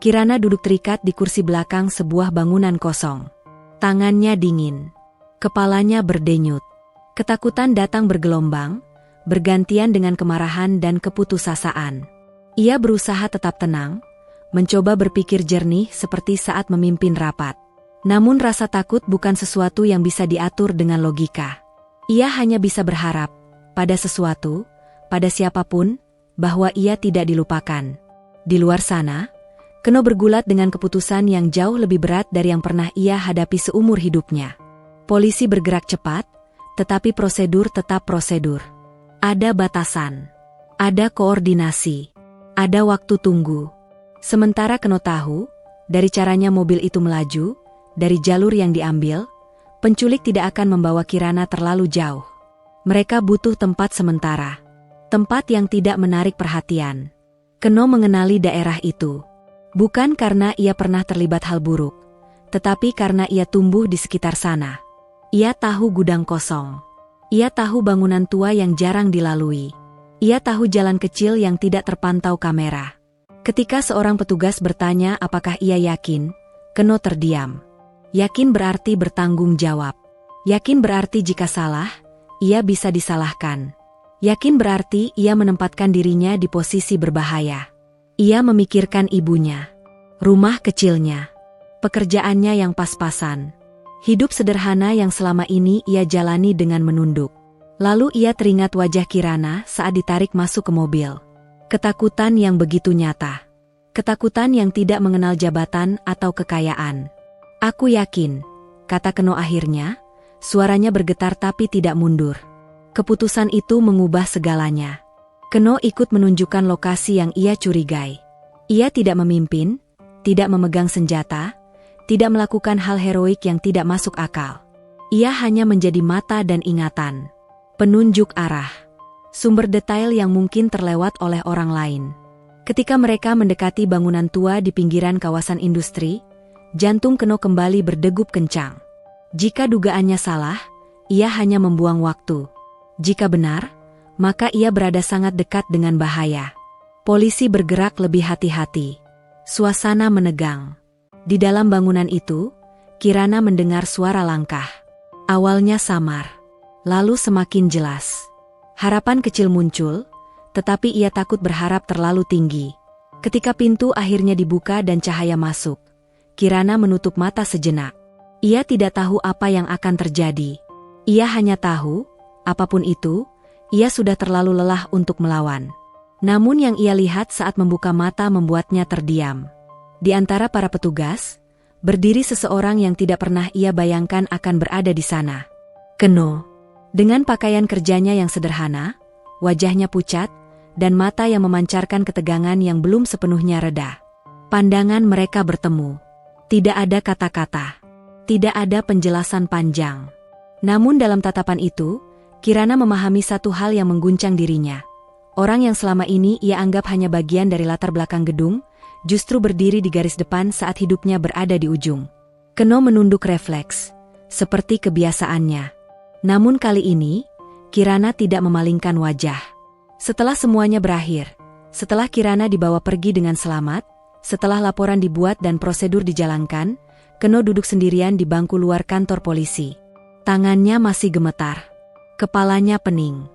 Kirana duduk terikat di kursi belakang sebuah bangunan kosong. Tangannya dingin. Kepalanya berdenyut. Ketakutan datang bergelombang, bergantian dengan kemarahan dan keputusasaan. Ia berusaha tetap tenang, mencoba berpikir jernih seperti saat memimpin rapat. Namun rasa takut bukan sesuatu yang bisa diatur dengan logika. Ia hanya bisa berharap, pada sesuatu, pada siapapun, bahwa ia tidak dilupakan. Di luar sana, Keno bergulat dengan keputusan yang jauh lebih berat dari yang pernah ia hadapi seumur hidupnya. Polisi bergerak cepat, tetapi prosedur tetap prosedur. Ada batasan, ada koordinasi, ada waktu tunggu. Sementara Keno tahu, dari caranya mobil itu melaju, dari jalur yang diambil, penculik tidak akan membawa Kirana terlalu jauh. Mereka butuh tempat sementara, tempat yang tidak menarik perhatian. Keno mengenali daerah itu. Bukan karena ia pernah terlibat hal buruk, tetapi karena ia tumbuh di sekitar sana. Ia tahu gudang kosong. Ia tahu bangunan tua yang jarang dilalui. Ia tahu jalan kecil yang tidak terpantau kamera. Ketika seorang petugas bertanya apakah ia yakin, Keno terdiam. Yakin berarti bertanggung jawab. Yakin berarti jika salah, ia bisa disalahkan. Yakin berarti ia menempatkan dirinya di posisi berbahaya. Ia memikirkan ibunya, rumah kecilnya, pekerjaannya yang pas-pasan, hidup sederhana yang selama ini ia jalani dengan menunduk. Lalu ia teringat wajah Kirana saat ditarik masuk ke mobil. Ketakutan yang begitu nyata. Ketakutan yang tidak mengenal jabatan atau kekayaan. Aku yakin, kata Keno akhirnya, suaranya bergetar tapi tidak mundur. Keputusan itu mengubah segalanya. Keno ikut menunjukkan lokasi yang ia curigai. Ia tidak memimpin, tidak memegang senjata, tidak melakukan hal heroik yang tidak masuk akal. Ia hanya menjadi mata dan ingatan. Penunjuk arah. Sumber detail yang mungkin terlewat oleh orang lain. Ketika mereka mendekati bangunan tua di pinggiran kawasan industri, jantung Keno kembali berdegup kencang. Jika dugaannya salah, ia hanya membuang waktu. Jika benar, maka ia berada sangat dekat dengan bahaya. Polisi bergerak lebih hati-hati. Suasana menegang. Di dalam bangunan itu, Kirana mendengar suara langkah. Awalnya samar, lalu semakin jelas. Harapan kecil muncul, tetapi ia takut berharap terlalu tinggi. Ketika pintu akhirnya dibuka dan cahaya masuk, Kirana menutup mata sejenak. Ia tidak tahu apa yang akan terjadi. Ia hanya tahu, apapun itu, ia sudah terlalu lelah untuk melawan. Namun yang ia lihat saat membuka mata membuatnya terdiam. Di antara para petugas, berdiri seseorang yang tidak pernah ia bayangkan akan berada di sana. Keno. Dengan pakaian kerjanya yang sederhana, wajahnya pucat, dan mata yang memancarkan ketegangan yang belum sepenuhnya reda. Pandangan mereka bertemu. Tidak ada kata-kata. Tidak ada penjelasan panjang. Namun dalam tatapan itu, Kirana memahami satu hal yang mengguncang dirinya. Orang yang selama ini ia anggap hanya bagian dari latar belakang gedung, justru berdiri di garis depan saat hidupnya berada di ujung. Keno menunduk refleks, seperti kebiasaannya. Namun kali ini, Kirana tidak memalingkan wajah. Setelah semuanya berakhir, setelah Kirana dibawa pergi dengan selamat, setelah laporan dibuat dan prosedur dijalankan, Keno duduk sendirian di bangku luar kantor polisi. Tangannya masih gemetar. Kepalanya pening.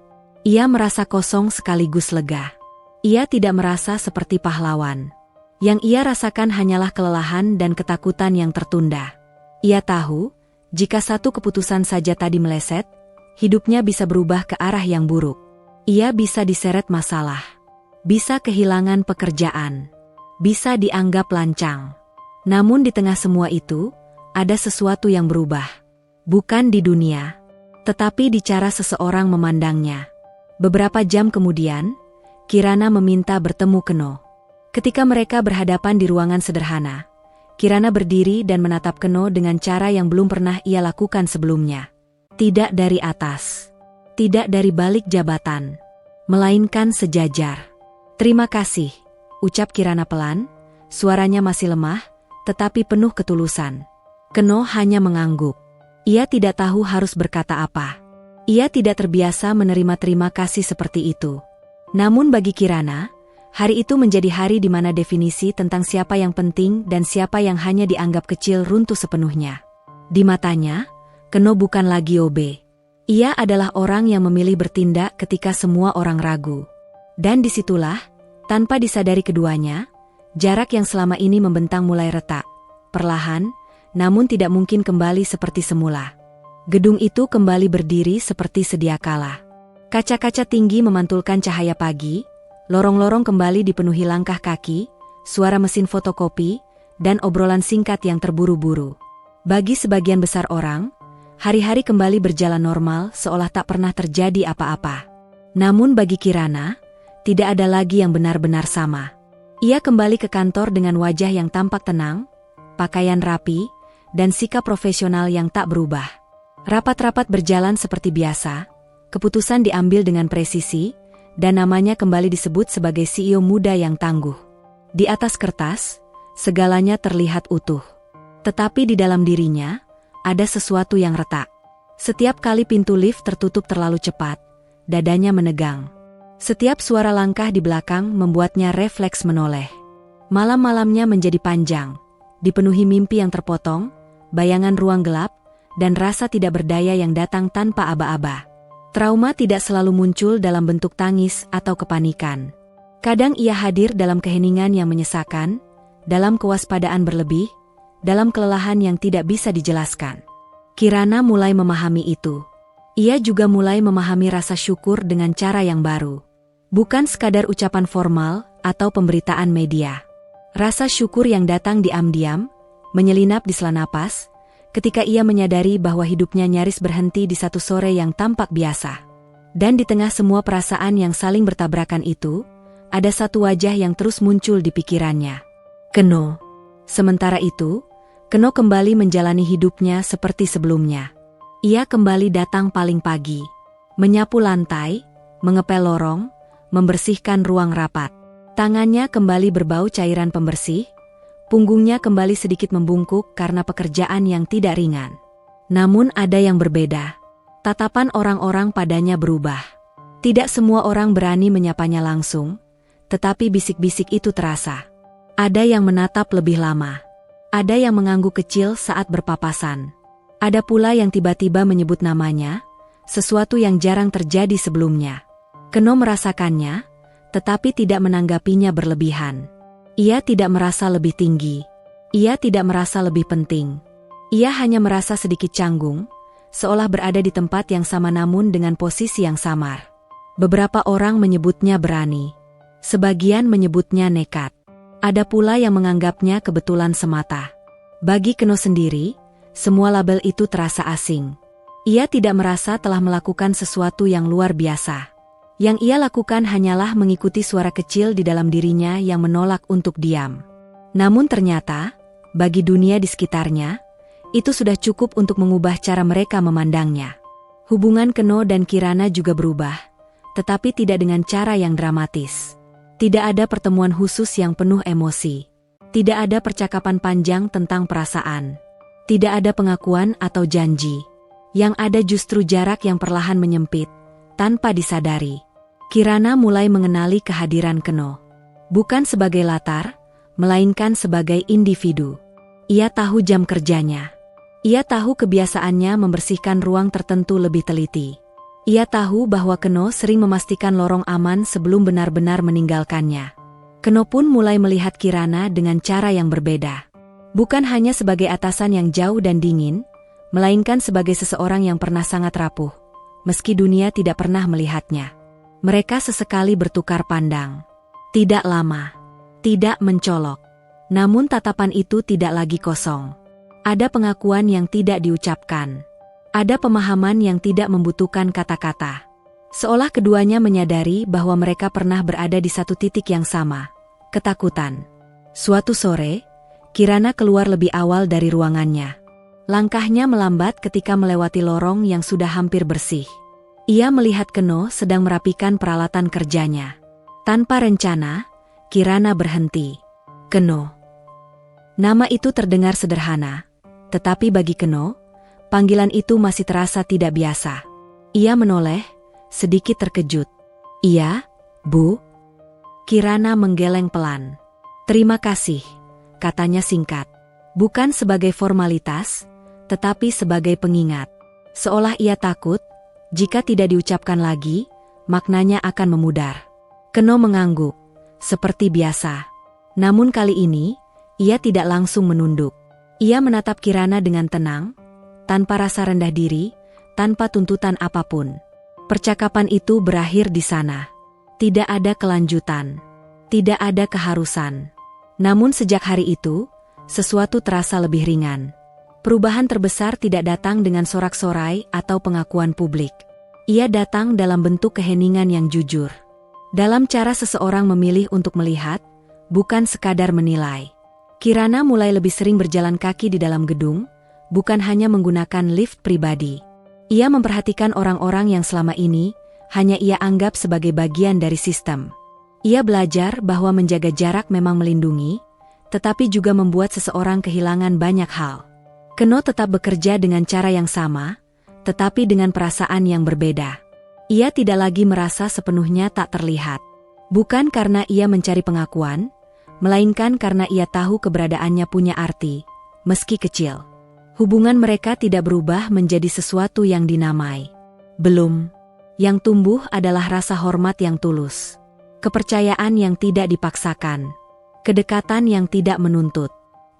Ia merasa kosong sekaligus lega. Ia tidak merasa seperti pahlawan. Yang ia rasakan hanyalah kelelahan dan ketakutan yang tertunda. Ia tahu, jika satu keputusan saja tadi meleset, hidupnya bisa berubah ke arah yang buruk. Ia bisa diseret masalah. Bisa kehilangan pekerjaan. Bisa dianggap lancang. Namun di tengah semua itu, ada sesuatu yang berubah. Bukan di dunia, tetapi di cara seseorang memandangnya. Beberapa jam kemudian, Kirana meminta bertemu Keno. Ketika mereka berhadapan di ruangan sederhana, Kirana berdiri dan menatap Keno dengan cara yang belum pernah ia lakukan sebelumnya. Tidak dari atas, tidak dari balik jabatan, melainkan sejajar. Terima kasih, ucap Kirana pelan, suaranya masih lemah, tetapi penuh ketulusan. Keno hanya mengangguk. Ia tidak tahu harus berkata apa. Ia tidak terbiasa menerima terima kasih seperti itu. Namun bagi Kirana, hari itu menjadi hari di mana definisi tentang siapa yang penting dan siapa yang hanya dianggap kecil runtuh sepenuhnya. Di matanya, Keno bukan lagi OB. Ia adalah orang yang memilih bertindak ketika semua orang ragu. Dan disitulah, tanpa disadari keduanya, jarak yang selama ini membentang mulai retak. Perlahan, namun tidak mungkin kembali seperti semula. Gedung itu kembali berdiri seperti sedia kala. Kaca-kaca tinggi memantulkan cahaya pagi, lorong-lorong kembali dipenuhi langkah kaki, suara mesin fotokopi, dan obrolan singkat yang terburu-buru. Bagi sebagian besar orang, hari-hari kembali berjalan normal seolah tak pernah terjadi apa-apa. Namun bagi Kirana, tidak ada lagi yang benar-benar sama. Ia kembali ke kantor dengan wajah yang tampak tenang, pakaian rapi, dan sikap profesional yang tak berubah. Rapat-rapat berjalan seperti biasa, keputusan diambil dengan presisi, dan namanya kembali disebut sebagai CEO muda yang tangguh. Di atas kertas, segalanya terlihat utuh. Tetapi di dalam dirinya, ada sesuatu yang retak. Setiap kali pintu lift tertutup terlalu cepat, dadanya menegang. Setiap suara langkah di belakang membuatnya refleks menoleh. Malam-malamnya menjadi panjang, dipenuhi mimpi yang terpotong, bayangan ruang gelap, dan rasa tidak berdaya yang datang tanpa aba-aba. Trauma tidak selalu muncul dalam bentuk tangis atau kepanikan. Kadang ia hadir dalam keheningan yang menyesakan, dalam kewaspadaan berlebih, dalam kelelahan yang tidak bisa dijelaskan. Kirana mulai memahami itu. Ia juga mulai memahami rasa syukur dengan cara yang baru. Bukan sekadar ucapan formal atau pemberitaan media. Rasa syukur yang datang diam-diam, menyelinap di sela napas, ketika ia menyadari bahwa hidupnya nyaris berhenti di satu sore yang tampak biasa. Dan di tengah semua perasaan yang saling bertabrakan itu, ada satu wajah yang terus muncul di pikirannya. Keno. Sementara itu, Keno kembali menjalani hidupnya seperti sebelumnya. Ia kembali datang paling pagi, menyapu lantai, mengepel lorong, membersihkan ruang rapat. Tangannya kembali berbau cairan pembersih, punggungnya kembali sedikit membungkuk karena pekerjaan yang tidak ringan. Namun ada yang berbeda. Tatapan orang-orang padanya berubah. Tidak semua orang berani menyapanya langsung, tetapi bisik-bisik itu terasa. Ada yang menatap lebih lama. Ada yang mengangguk kecil saat berpapasan. Ada pula yang tiba-tiba menyebut namanya, sesuatu yang jarang terjadi sebelumnya. Keno merasakannya, tetapi tidak menanggapinya berlebihan. Ia tidak merasa lebih tinggi. Ia tidak merasa lebih penting. Ia hanya merasa sedikit canggung, seolah berada di tempat yang sama namun dengan posisi yang samar. Beberapa orang menyebutnya berani. Sebagian menyebutnya nekat. Ada pula yang menganggapnya kebetulan semata. Bagi Keno sendiri, semua label itu terasa asing. Ia tidak merasa telah melakukan sesuatu yang luar biasa. Yang ia lakukan hanyalah mengikuti suara kecil di dalam dirinya yang menolak untuk diam. Namun ternyata, bagi dunia di sekitarnya, itu sudah cukup untuk mengubah cara mereka memandangnya. Hubungan Keno dan Kirana juga berubah, tetapi tidak dengan cara yang dramatis. Tidak ada pertemuan khusus yang penuh emosi. Tidak ada percakapan panjang tentang perasaan. Tidak ada pengakuan atau janji. Yang ada justru jarak yang perlahan menyempit, tanpa disadari. Kirana mulai mengenali kehadiran Keno. Bukan sebagai latar, melainkan sebagai individu. Ia tahu jam kerjanya. Ia tahu kebiasaannya membersihkan ruang tertentu lebih teliti. Ia tahu bahwa Keno sering memastikan lorong aman sebelum benar-benar meninggalkannya. Keno pun mulai melihat Kirana dengan cara yang berbeda. Bukan hanya sebagai atasan yang jauh dan dingin, melainkan sebagai seseorang yang pernah sangat rapuh, meski dunia tidak pernah melihatnya. Mereka sesekali bertukar pandang. Tidak lama. Tidak mencolok. Namun tatapan itu tidak lagi kosong. Ada pengakuan yang tidak diucapkan. Ada pemahaman yang tidak membutuhkan kata-kata. Seolah keduanya menyadari bahwa mereka pernah berada di satu titik yang sama. Ketakutan. Suatu sore, Kirana keluar lebih awal dari ruangannya. Langkahnya melambat ketika melewati lorong yang sudah hampir bersih. Ia melihat Keno sedang merapikan peralatan kerjanya. Tanpa rencana, Kirana berhenti. Keno. Nama itu terdengar sederhana, tetapi bagi Keno, panggilan itu masih terasa tidak biasa. Ia menoleh, sedikit terkejut. Iya, Bu? Kirana menggeleng pelan. Terima kasih, katanya singkat. Bukan sebagai formalitas, tetapi sebagai pengingat. Seolah ia takut, jika tidak diucapkan lagi, maknanya akan memudar. Keno mengangguk, seperti biasa. Namun kali ini, ia tidak langsung menunduk. Ia menatap Kirana dengan tenang, tanpa rasa rendah diri, tanpa tuntutan apapun. Percakapan itu berakhir di sana. Tidak ada kelanjutan. Tidak ada keharusan. Namun sejak hari itu, sesuatu terasa lebih ringan. Perubahan terbesar tidak datang dengan sorak-sorai atau pengakuan publik. Ia datang dalam bentuk keheningan yang jujur. Dalam cara seseorang memilih untuk melihat, bukan sekadar menilai. Kirana mulai lebih sering berjalan kaki di dalam gedung, bukan hanya menggunakan lift pribadi. Ia memperhatikan orang-orang yang selama ini hanya ia anggap sebagai bagian dari sistem. Ia belajar bahwa menjaga jarak memang melindungi, tetapi juga membuat seseorang kehilangan banyak hal. Keno tetap bekerja dengan cara yang sama, tetapi dengan perasaan yang berbeda. Ia tidak lagi merasa sepenuhnya tak terlihat. Bukan karena ia mencari pengakuan, melainkan karena ia tahu keberadaannya punya arti, meski kecil. Hubungan mereka tidak berubah menjadi sesuatu yang dinamai. Belum. Yang tumbuh adalah rasa hormat yang tulus. Kepercayaan yang tidak dipaksakan. Kedekatan yang tidak menuntut.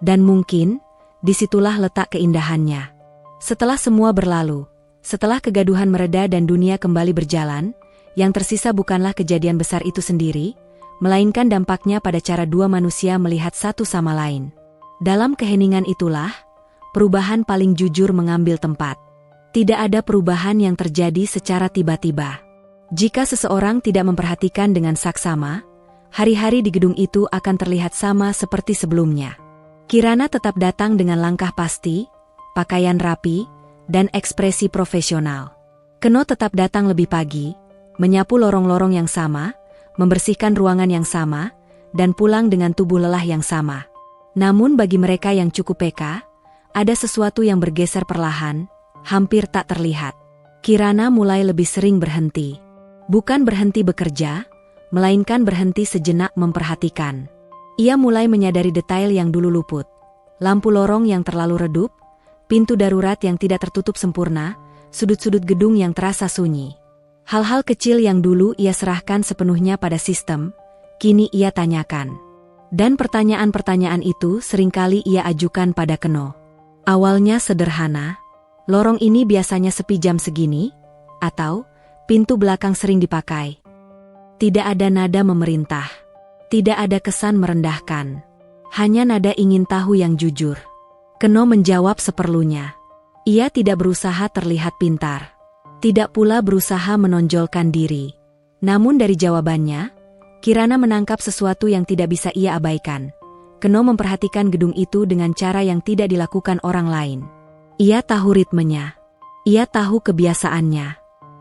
Dan mungkin, disitulah letak keindahannya. Setelah semua berlalu, setelah kegaduhan mereda dan dunia kembali berjalan, yang tersisa bukanlah kejadian besar itu sendiri, melainkan dampaknya pada cara dua manusia melihat satu sama lain. Dalam keheningan itulah, perubahan paling jujur mengambil tempat. Tidak ada perubahan yang terjadi secara tiba-tiba. Jika seseorang tidak memperhatikan dengan saksama, hari-hari di gedung itu akan terlihat sama seperti sebelumnya. Kirana tetap datang dengan langkah pasti, pakaian rapi, dan ekspresi profesional. Keno tetap datang lebih pagi, menyapu lorong-lorong yang sama, membersihkan ruangan yang sama, dan pulang dengan tubuh lelah yang sama. Namun bagi mereka yang cukup peka, ada sesuatu yang bergeser perlahan, hampir tak terlihat. Kirana mulai lebih sering berhenti. Bukan berhenti bekerja, melainkan berhenti sejenak memperhatikan. Ia mulai menyadari detail yang dulu luput. Lampu lorong yang terlalu redup, pintu darurat yang tidak tertutup sempurna, sudut-sudut gedung yang terasa sunyi. Hal-hal kecil yang dulu ia serahkan sepenuhnya pada sistem, kini ia tanyakan. Dan pertanyaan-pertanyaan itu seringkali ia ajukan pada Keno. Awalnya sederhana, lorong ini biasanya sepi jam segini, atau pintu belakang sering dipakai. Tidak ada nada memerintah, tidak ada kesan merendahkan, hanya nada ingin tahu yang jujur. Keno menjawab seperlunya. Ia tidak berusaha terlihat pintar, tidak pula berusaha menonjolkan diri. Namun dari jawabannya, Kirana menangkap sesuatu yang tidak bisa ia abaikan. Keno memperhatikan gedung itu dengan cara yang tidak dilakukan orang lain. Ia tahu ritmenya. Ia tahu kebiasaannya.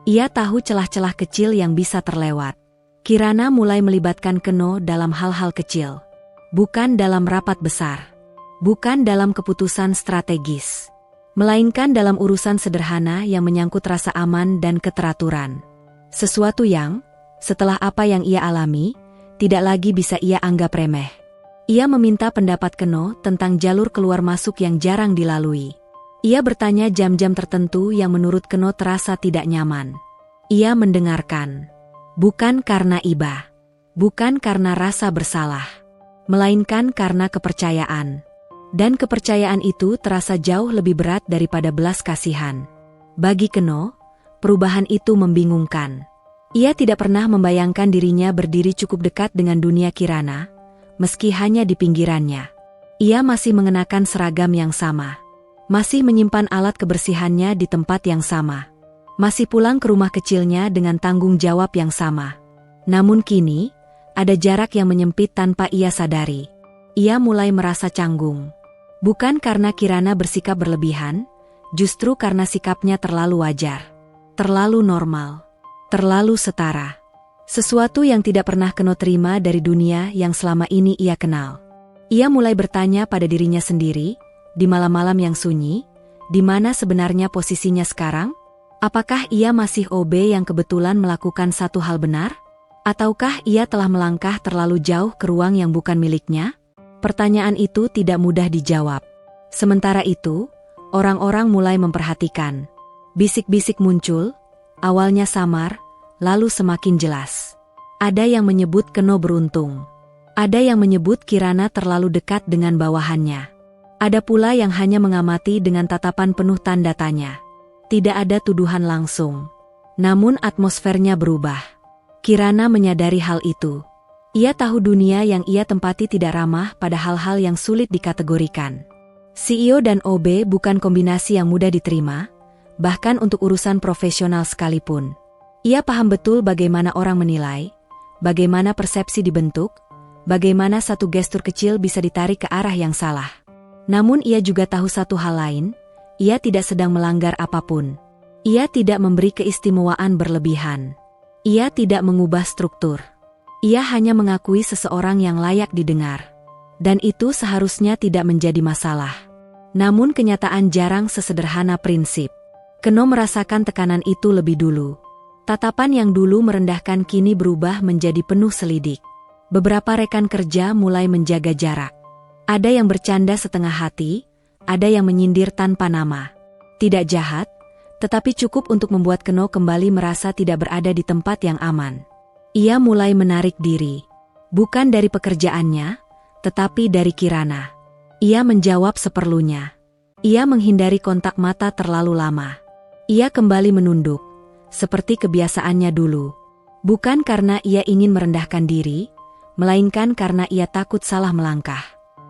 Ia tahu celah-celah kecil yang bisa terlewat. Kirana mulai melibatkan Keno dalam hal-hal kecil. Bukan dalam rapat besar. Bukan dalam keputusan strategis. Melainkan dalam urusan sederhana yang menyangkut rasa aman dan keteraturan. Sesuatu yang, setelah apa yang ia alami, tidak lagi bisa ia anggap remeh. Ia meminta pendapat Keno tentang jalur keluar masuk yang jarang dilalui. Ia bertanya jam-jam tertentu yang menurut Keno terasa tidak nyaman. Ia mendengarkan. Bukan karena iba. Bukan karena rasa bersalah. Melainkan karena kepercayaan. Dan kepercayaan itu terasa jauh lebih berat daripada belas kasihan. Bagi Keno, perubahan itu membingungkan. Ia tidak pernah membayangkan dirinya berdiri cukup dekat dengan dunia Kirana, meski hanya di pinggirannya. Ia masih mengenakan seragam yang sama. Masih menyimpan alat kebersihannya di tempat yang sama. Masih pulang ke rumah kecilnya dengan tanggung jawab yang sama. Namun kini, ada jarak yang menyempit tanpa ia sadari. Ia mulai merasa canggung. Bukan karena Kirana bersikap berlebihan, justru karena sikapnya terlalu wajar. Terlalu normal. Terlalu setara. Sesuatu yang tidak pernah Keno terima dari dunia yang selama ini ia kenal. Ia mulai bertanya pada dirinya sendiri, di malam-malam yang sunyi, di mana sebenarnya posisinya sekarang? Apakah ia masih OB yang kebetulan melakukan satu hal benar? Ataukah ia telah melangkah terlalu jauh ke ruang yang bukan miliknya? Pertanyaan itu tidak mudah dijawab. Sementara itu, orang-orang mulai memperhatikan. Bisik-bisik muncul, awalnya samar, lalu semakin jelas. Ada yang menyebut Keno beruntung. Ada yang menyebut Kirana terlalu dekat dengan bawahannya. Ada pula yang hanya mengamati dengan tatapan penuh tanda tanya. Tidak ada tuduhan langsung. Namun atmosfernya berubah. Kirana menyadari hal itu. Ia tahu dunia yang ia tempati tidak ramah pada hal-hal yang sulit dikategorikan. CEO dan OB bukan kombinasi yang mudah diterima, bahkan untuk urusan profesional sekalipun. Ia paham betul bagaimana orang menilai, bagaimana persepsi dibentuk, bagaimana satu gestur kecil bisa ditarik ke arah yang salah. Namun ia juga tahu satu hal lain, ia tidak sedang melanggar apapun. Ia tidak memberi keistimewaan berlebihan. Ia tidak mengubah struktur. Ia hanya mengakui seseorang yang layak didengar. Dan itu seharusnya tidak menjadi masalah. Namun kenyataan jarang sesederhana prinsip. Keno merasakan tekanan itu lebih dulu. Tatapan yang dulu merendahkan kini berubah menjadi penuh selidik. Beberapa rekan kerja mulai menjaga jarak. Ada yang bercanda setengah hati, ada yang menyindir tanpa nama. Tidak jahat, tetapi cukup untuk membuat Keno kembali merasa tidak berada di tempat yang aman. Ia mulai menarik diri. Bukan dari pekerjaannya, tetapi dari Kirana. Ia menjawab seperlunya. Ia menghindari kontak mata terlalu lama. Ia kembali menunduk, seperti kebiasaannya dulu. Bukan karena ia ingin merendahkan diri, melainkan karena ia takut salah melangkah.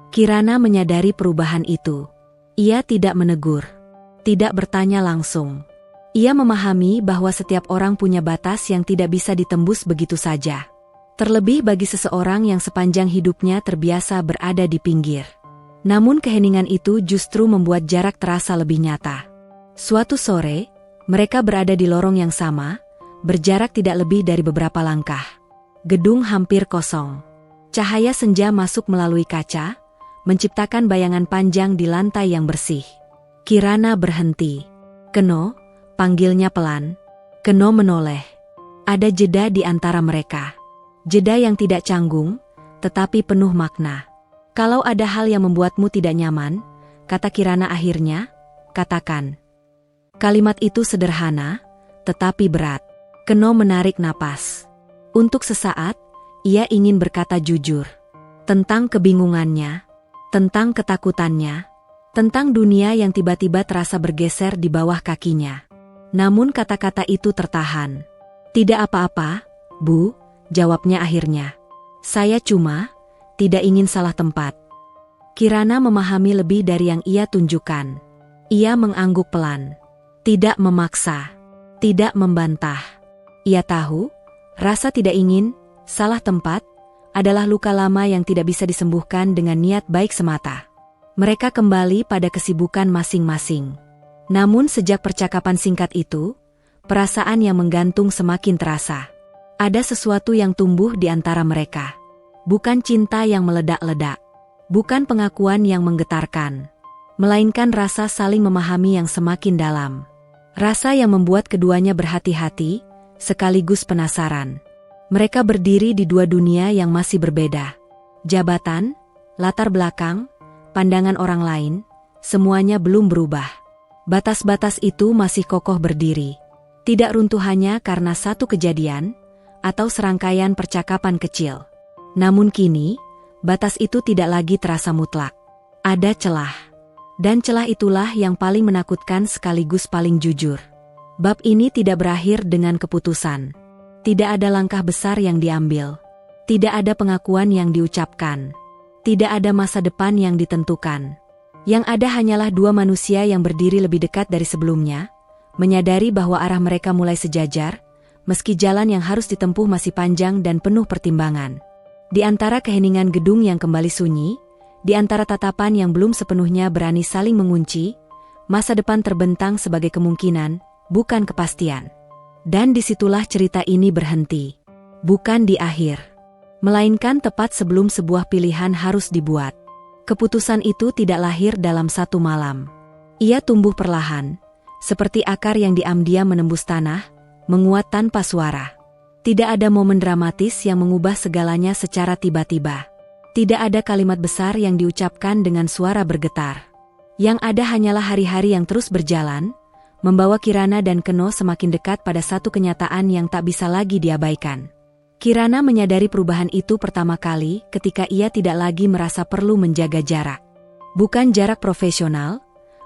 Kirana menyadari perubahan itu. Ia tidak menegur, tidak bertanya langsung. Ia memahami bahwa setiap orang punya batas yang tidak bisa ditembus begitu saja. Terlebih bagi seseorang yang sepanjang hidupnya terbiasa berada di pinggir. Namun keheningan itu justru membuat jarak terasa lebih nyata. Suatu sore, mereka berada di lorong yang sama, berjarak tidak lebih dari beberapa langkah. Gedung hampir kosong. Cahaya senja masuk melalui kaca, menciptakan bayangan panjang di lantai yang bersih. Kirana berhenti. Keno, panggilnya pelan. Keno menoleh. Ada jeda di antara mereka. Jeda yang tidak canggung, tetapi penuh makna. Kalau ada hal yang membuatmu tidak nyaman, kata Kirana akhirnya, katakan. Kalimat itu sederhana, tetapi berat. Keno menarik napas. Untuk sesaat, ia ingin berkata jujur. Tentang kebingungannya, tentang ketakutannya, tentang dunia yang tiba-tiba terasa bergeser di bawah kakinya. Namun kata-kata itu tertahan. Tidak apa-apa, Bu, jawabnya akhirnya. Saya cuma tidak ingin salah tempat. Kirana memahami lebih dari yang ia tunjukkan. Ia mengangguk pelan. Tidak memaksa. Tidak membantah. Ia tahu, rasa tidak ingin, salah tempat, adalah luka lama yang tidak bisa disembuhkan dengan niat baik semata. Mereka kembali pada kesibukan masing-masing. Namun sejak percakapan singkat itu, perasaan yang menggantung semakin terasa. Ada sesuatu yang tumbuh di antara mereka. Bukan cinta yang meledak-ledak. Bukan pengakuan yang menggetarkan. Melainkan rasa saling memahami yang semakin dalam. Rasa yang membuat keduanya berhati-hati, sekaligus penasaran. Mereka berdiri di dua dunia yang masih berbeda. Jabatan, latar belakang, pandangan orang lain, semuanya belum berubah. Batas-batas itu masih kokoh berdiri. Tidak runtuh hanya karena satu kejadian, atau serangkaian percakapan kecil. Namun kini, batas itu tidak lagi terasa mutlak. Ada celah. Dan celah itulah yang paling menakutkan sekaligus paling jujur. Bab ini tidak berakhir dengan keputusan. Tidak ada langkah besar yang diambil. Tidak ada pengakuan yang diucapkan. Tidak ada masa depan yang ditentukan. Yang ada hanyalah dua manusia yang berdiri lebih dekat dari sebelumnya, menyadari bahwa arah mereka mulai sejajar, meski jalan yang harus ditempuh masih panjang dan penuh pertimbangan. Di antara keheningan gedung yang kembali sunyi, di antara tatapan yang belum sepenuhnya berani saling mengunci, masa depan terbentang sebagai kemungkinan, bukan kepastian. Dan disitulah cerita ini berhenti. Bukan di akhir, melainkan tepat sebelum sebuah pilihan harus dibuat. Keputusan itu tidak lahir dalam satu malam. Ia tumbuh perlahan, seperti akar yang diam-diam menembus tanah, menguat tanpa suara. Tidak ada momen dramatis yang mengubah segalanya secara tiba-tiba. Tidak ada kalimat besar yang diucapkan dengan suara bergetar. Yang ada hanyalah hari-hari yang terus berjalan, membawa Kirana dan Keno semakin dekat pada satu kenyataan yang tak bisa lagi diabaikan. Kirana menyadari perubahan itu pertama kali ketika ia tidak lagi merasa perlu menjaga jarak. Bukan jarak profesional,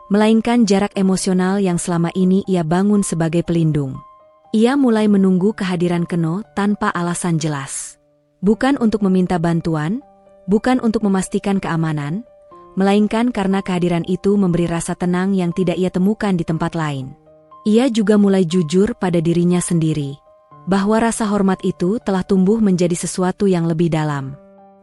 melainkan jarak emosional yang selama ini ia bangun sebagai pelindung. Ia mulai menunggu kehadiran Keno tanpa alasan jelas. Bukan untuk meminta bantuan, bukan untuk memastikan keamanan, melainkan karena kehadiran itu memberi rasa tenang yang tidak ia temukan di tempat lain. Ia juga mulai jujur pada dirinya sendiri, bahwa rasa hormat itu telah tumbuh menjadi sesuatu yang lebih dalam,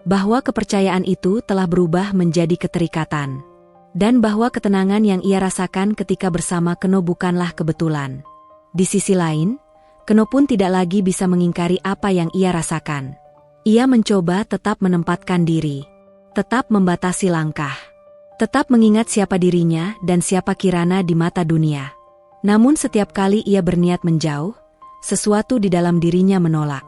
bahwa kepercayaan itu telah berubah menjadi keterikatan, dan bahwa ketenangan yang ia rasakan ketika bersama Keno bukanlah kebetulan. Di sisi lain, Keno pun tidak lagi bisa mengingkari apa yang ia rasakan. Ia mencoba tetap menempatkan diri, tetap membatasi langkah, tetap mengingat siapa dirinya dan siapa Kirana di mata dunia. Namun setiap kali ia berniat menjauh, sesuatu di dalam dirinya menolak.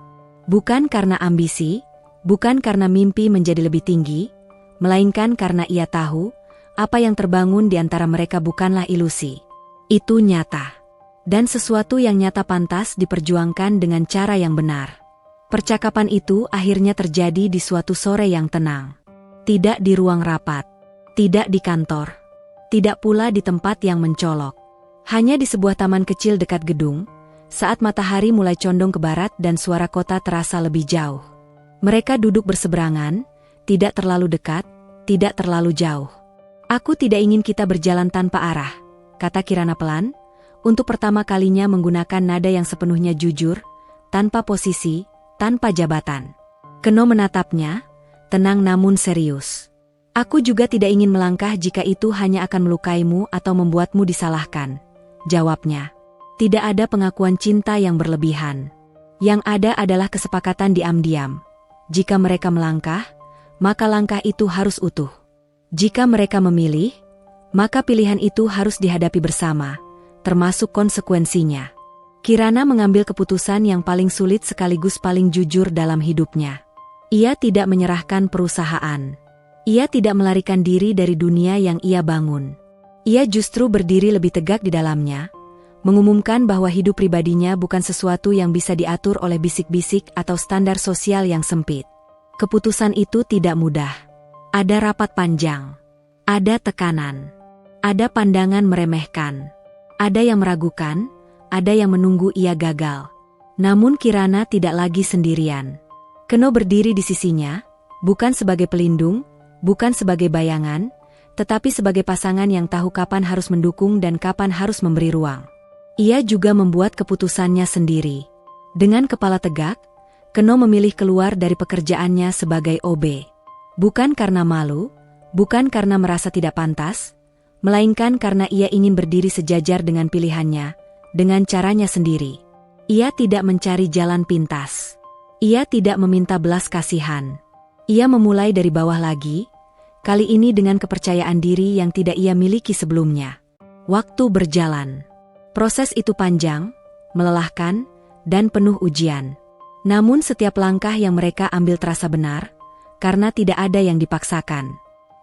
Bukan karena ambisi, bukan karena mimpi menjadi lebih tinggi, melainkan karena ia tahu, apa yang terbangun di antara mereka bukanlah ilusi. Itu nyata. Dan sesuatu yang nyata pantas diperjuangkan dengan cara yang benar. Percakapan itu akhirnya terjadi di suatu sore yang tenang. Tidak di ruang rapat, tidak di kantor, tidak pula di tempat yang mencolok. Hanya di sebuah taman kecil dekat gedung, saat matahari mulai condong ke barat dan suara kota terasa lebih jauh. Mereka duduk berseberangan, tidak terlalu dekat, tidak terlalu jauh. Aku tidak ingin kita berjalan tanpa arah, kata Kirana pelan, untuk pertama kalinya menggunakan nada yang sepenuhnya jujur, tanpa posisi, tanpa jabatan. Keno menatapnya, tenang namun serius. Aku juga tidak ingin melangkah jika itu hanya akan melukaimu atau membuatmu disalahkan, jawabnya. Tidak ada pengakuan cinta yang berlebihan. Yang ada adalah kesepakatan diam-diam. Jika mereka melangkah, maka langkah itu harus utuh. Jika mereka memilih, maka pilihan itu harus dihadapi bersama, termasuk konsekuensinya. Kirana mengambil keputusan yang paling sulit sekaligus paling jujur dalam hidupnya. Ia tidak menyerahkan perusahaan. Ia tidak melarikan diri dari dunia yang ia bangun. Ia justru berdiri lebih tegak di dalamnya, mengumumkan bahwa hidup pribadinya bukan sesuatu yang bisa diatur oleh bisik-bisik atau standar sosial yang sempit. Keputusan itu tidak mudah. Ada rapat panjang, ada tekanan, ada pandangan meremehkan, ada yang meragukan, ada yang menunggu ia gagal. Namun Kirana tidak lagi sendirian. Keno berdiri di sisinya, bukan sebagai pelindung, bukan sebagai bayangan, tetapi sebagai pasangan yang tahu kapan harus mendukung dan kapan harus memberi ruang. Ia juga membuat keputusannya sendiri. Dengan kepala tegak, Keno memilih keluar dari pekerjaannya sebagai OB. Bukan karena malu, bukan karena merasa tidak pantas, melainkan karena ia ingin berdiri sejajar dengan pilihannya, dengan caranya sendiri. Ia tidak mencari jalan pintas. Ia tidak meminta belas kasihan. Ia memulai dari bawah lagi, kali ini dengan kepercayaan diri yang tidak ia miliki sebelumnya. Waktu berjalan. Proses itu panjang, melelahkan, dan penuh ujian. Namun setiap langkah yang mereka ambil terasa benar, karena tidak ada yang dipaksakan.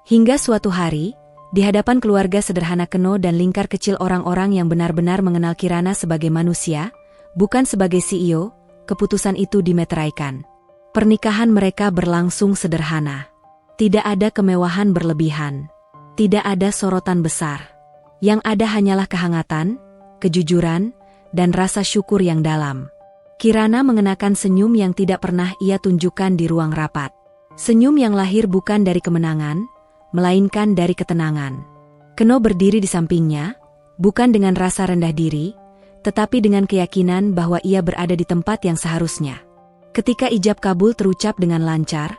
Hingga suatu hari, di hadapan keluarga sederhana Keno dan lingkar kecil orang-orang yang benar-benar mengenal Kirana sebagai manusia, bukan sebagai CEO, keputusan itu dimeteraikan. Pernikahan mereka berlangsung sederhana. Tidak ada kemewahan berlebihan. Tidak ada sorotan besar. Yang ada hanyalah kehangatan, kejujuran, dan rasa syukur yang dalam. Kirana mengenakan senyum yang tidak pernah ia tunjukkan di ruang rapat. Senyum yang lahir bukan dari kemenangan, melainkan dari ketenangan. Keno berdiri di sampingnya, bukan dengan rasa rendah diri, tetapi dengan keyakinan bahwa ia berada di tempat yang seharusnya. Ketika ijab kabul terucap dengan lancar,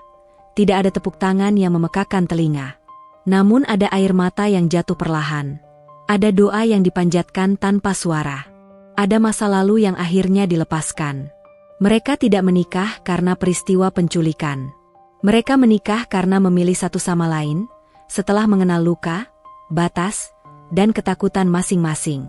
tidak ada tepuk tangan yang memekakkan telinga. Namun ada air mata yang jatuh perlahan. Ada doa yang dipanjatkan tanpa suara. Ada masa lalu yang akhirnya dilepaskan. Mereka tidak menikah karena peristiwa penculikan. Mereka menikah karena memilih satu sama lain, setelah mengenal luka, batas, dan ketakutan masing-masing.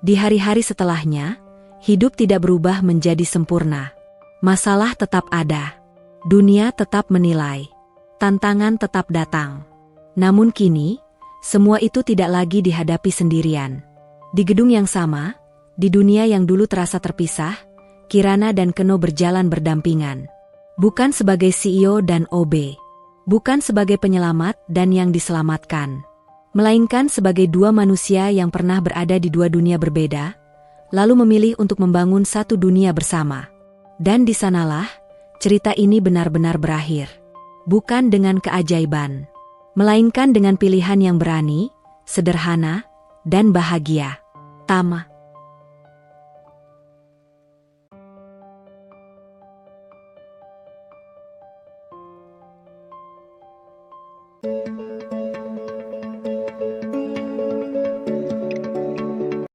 Di hari-hari setelahnya, hidup tidak berubah menjadi sempurna. Masalah tetap ada. Dunia tetap menilai. Tantangan tetap datang. Namun kini, semua itu tidak lagi dihadapi sendirian. Di gedung yang sama, di dunia yang dulu terasa terpisah, Kirana dan Keno berjalan berdampingan. Bukan sebagai CEO dan OB. Bukan sebagai penyelamat dan yang diselamatkan. Melainkan sebagai dua manusia yang pernah berada di dua dunia berbeda, lalu memilih untuk membangun satu dunia bersama. Dan di sanalah, cerita ini benar-benar berakhir. Bukan dengan keajaiban, melainkan dengan pilihan yang berani, sederhana, dan bahagia. Tamat.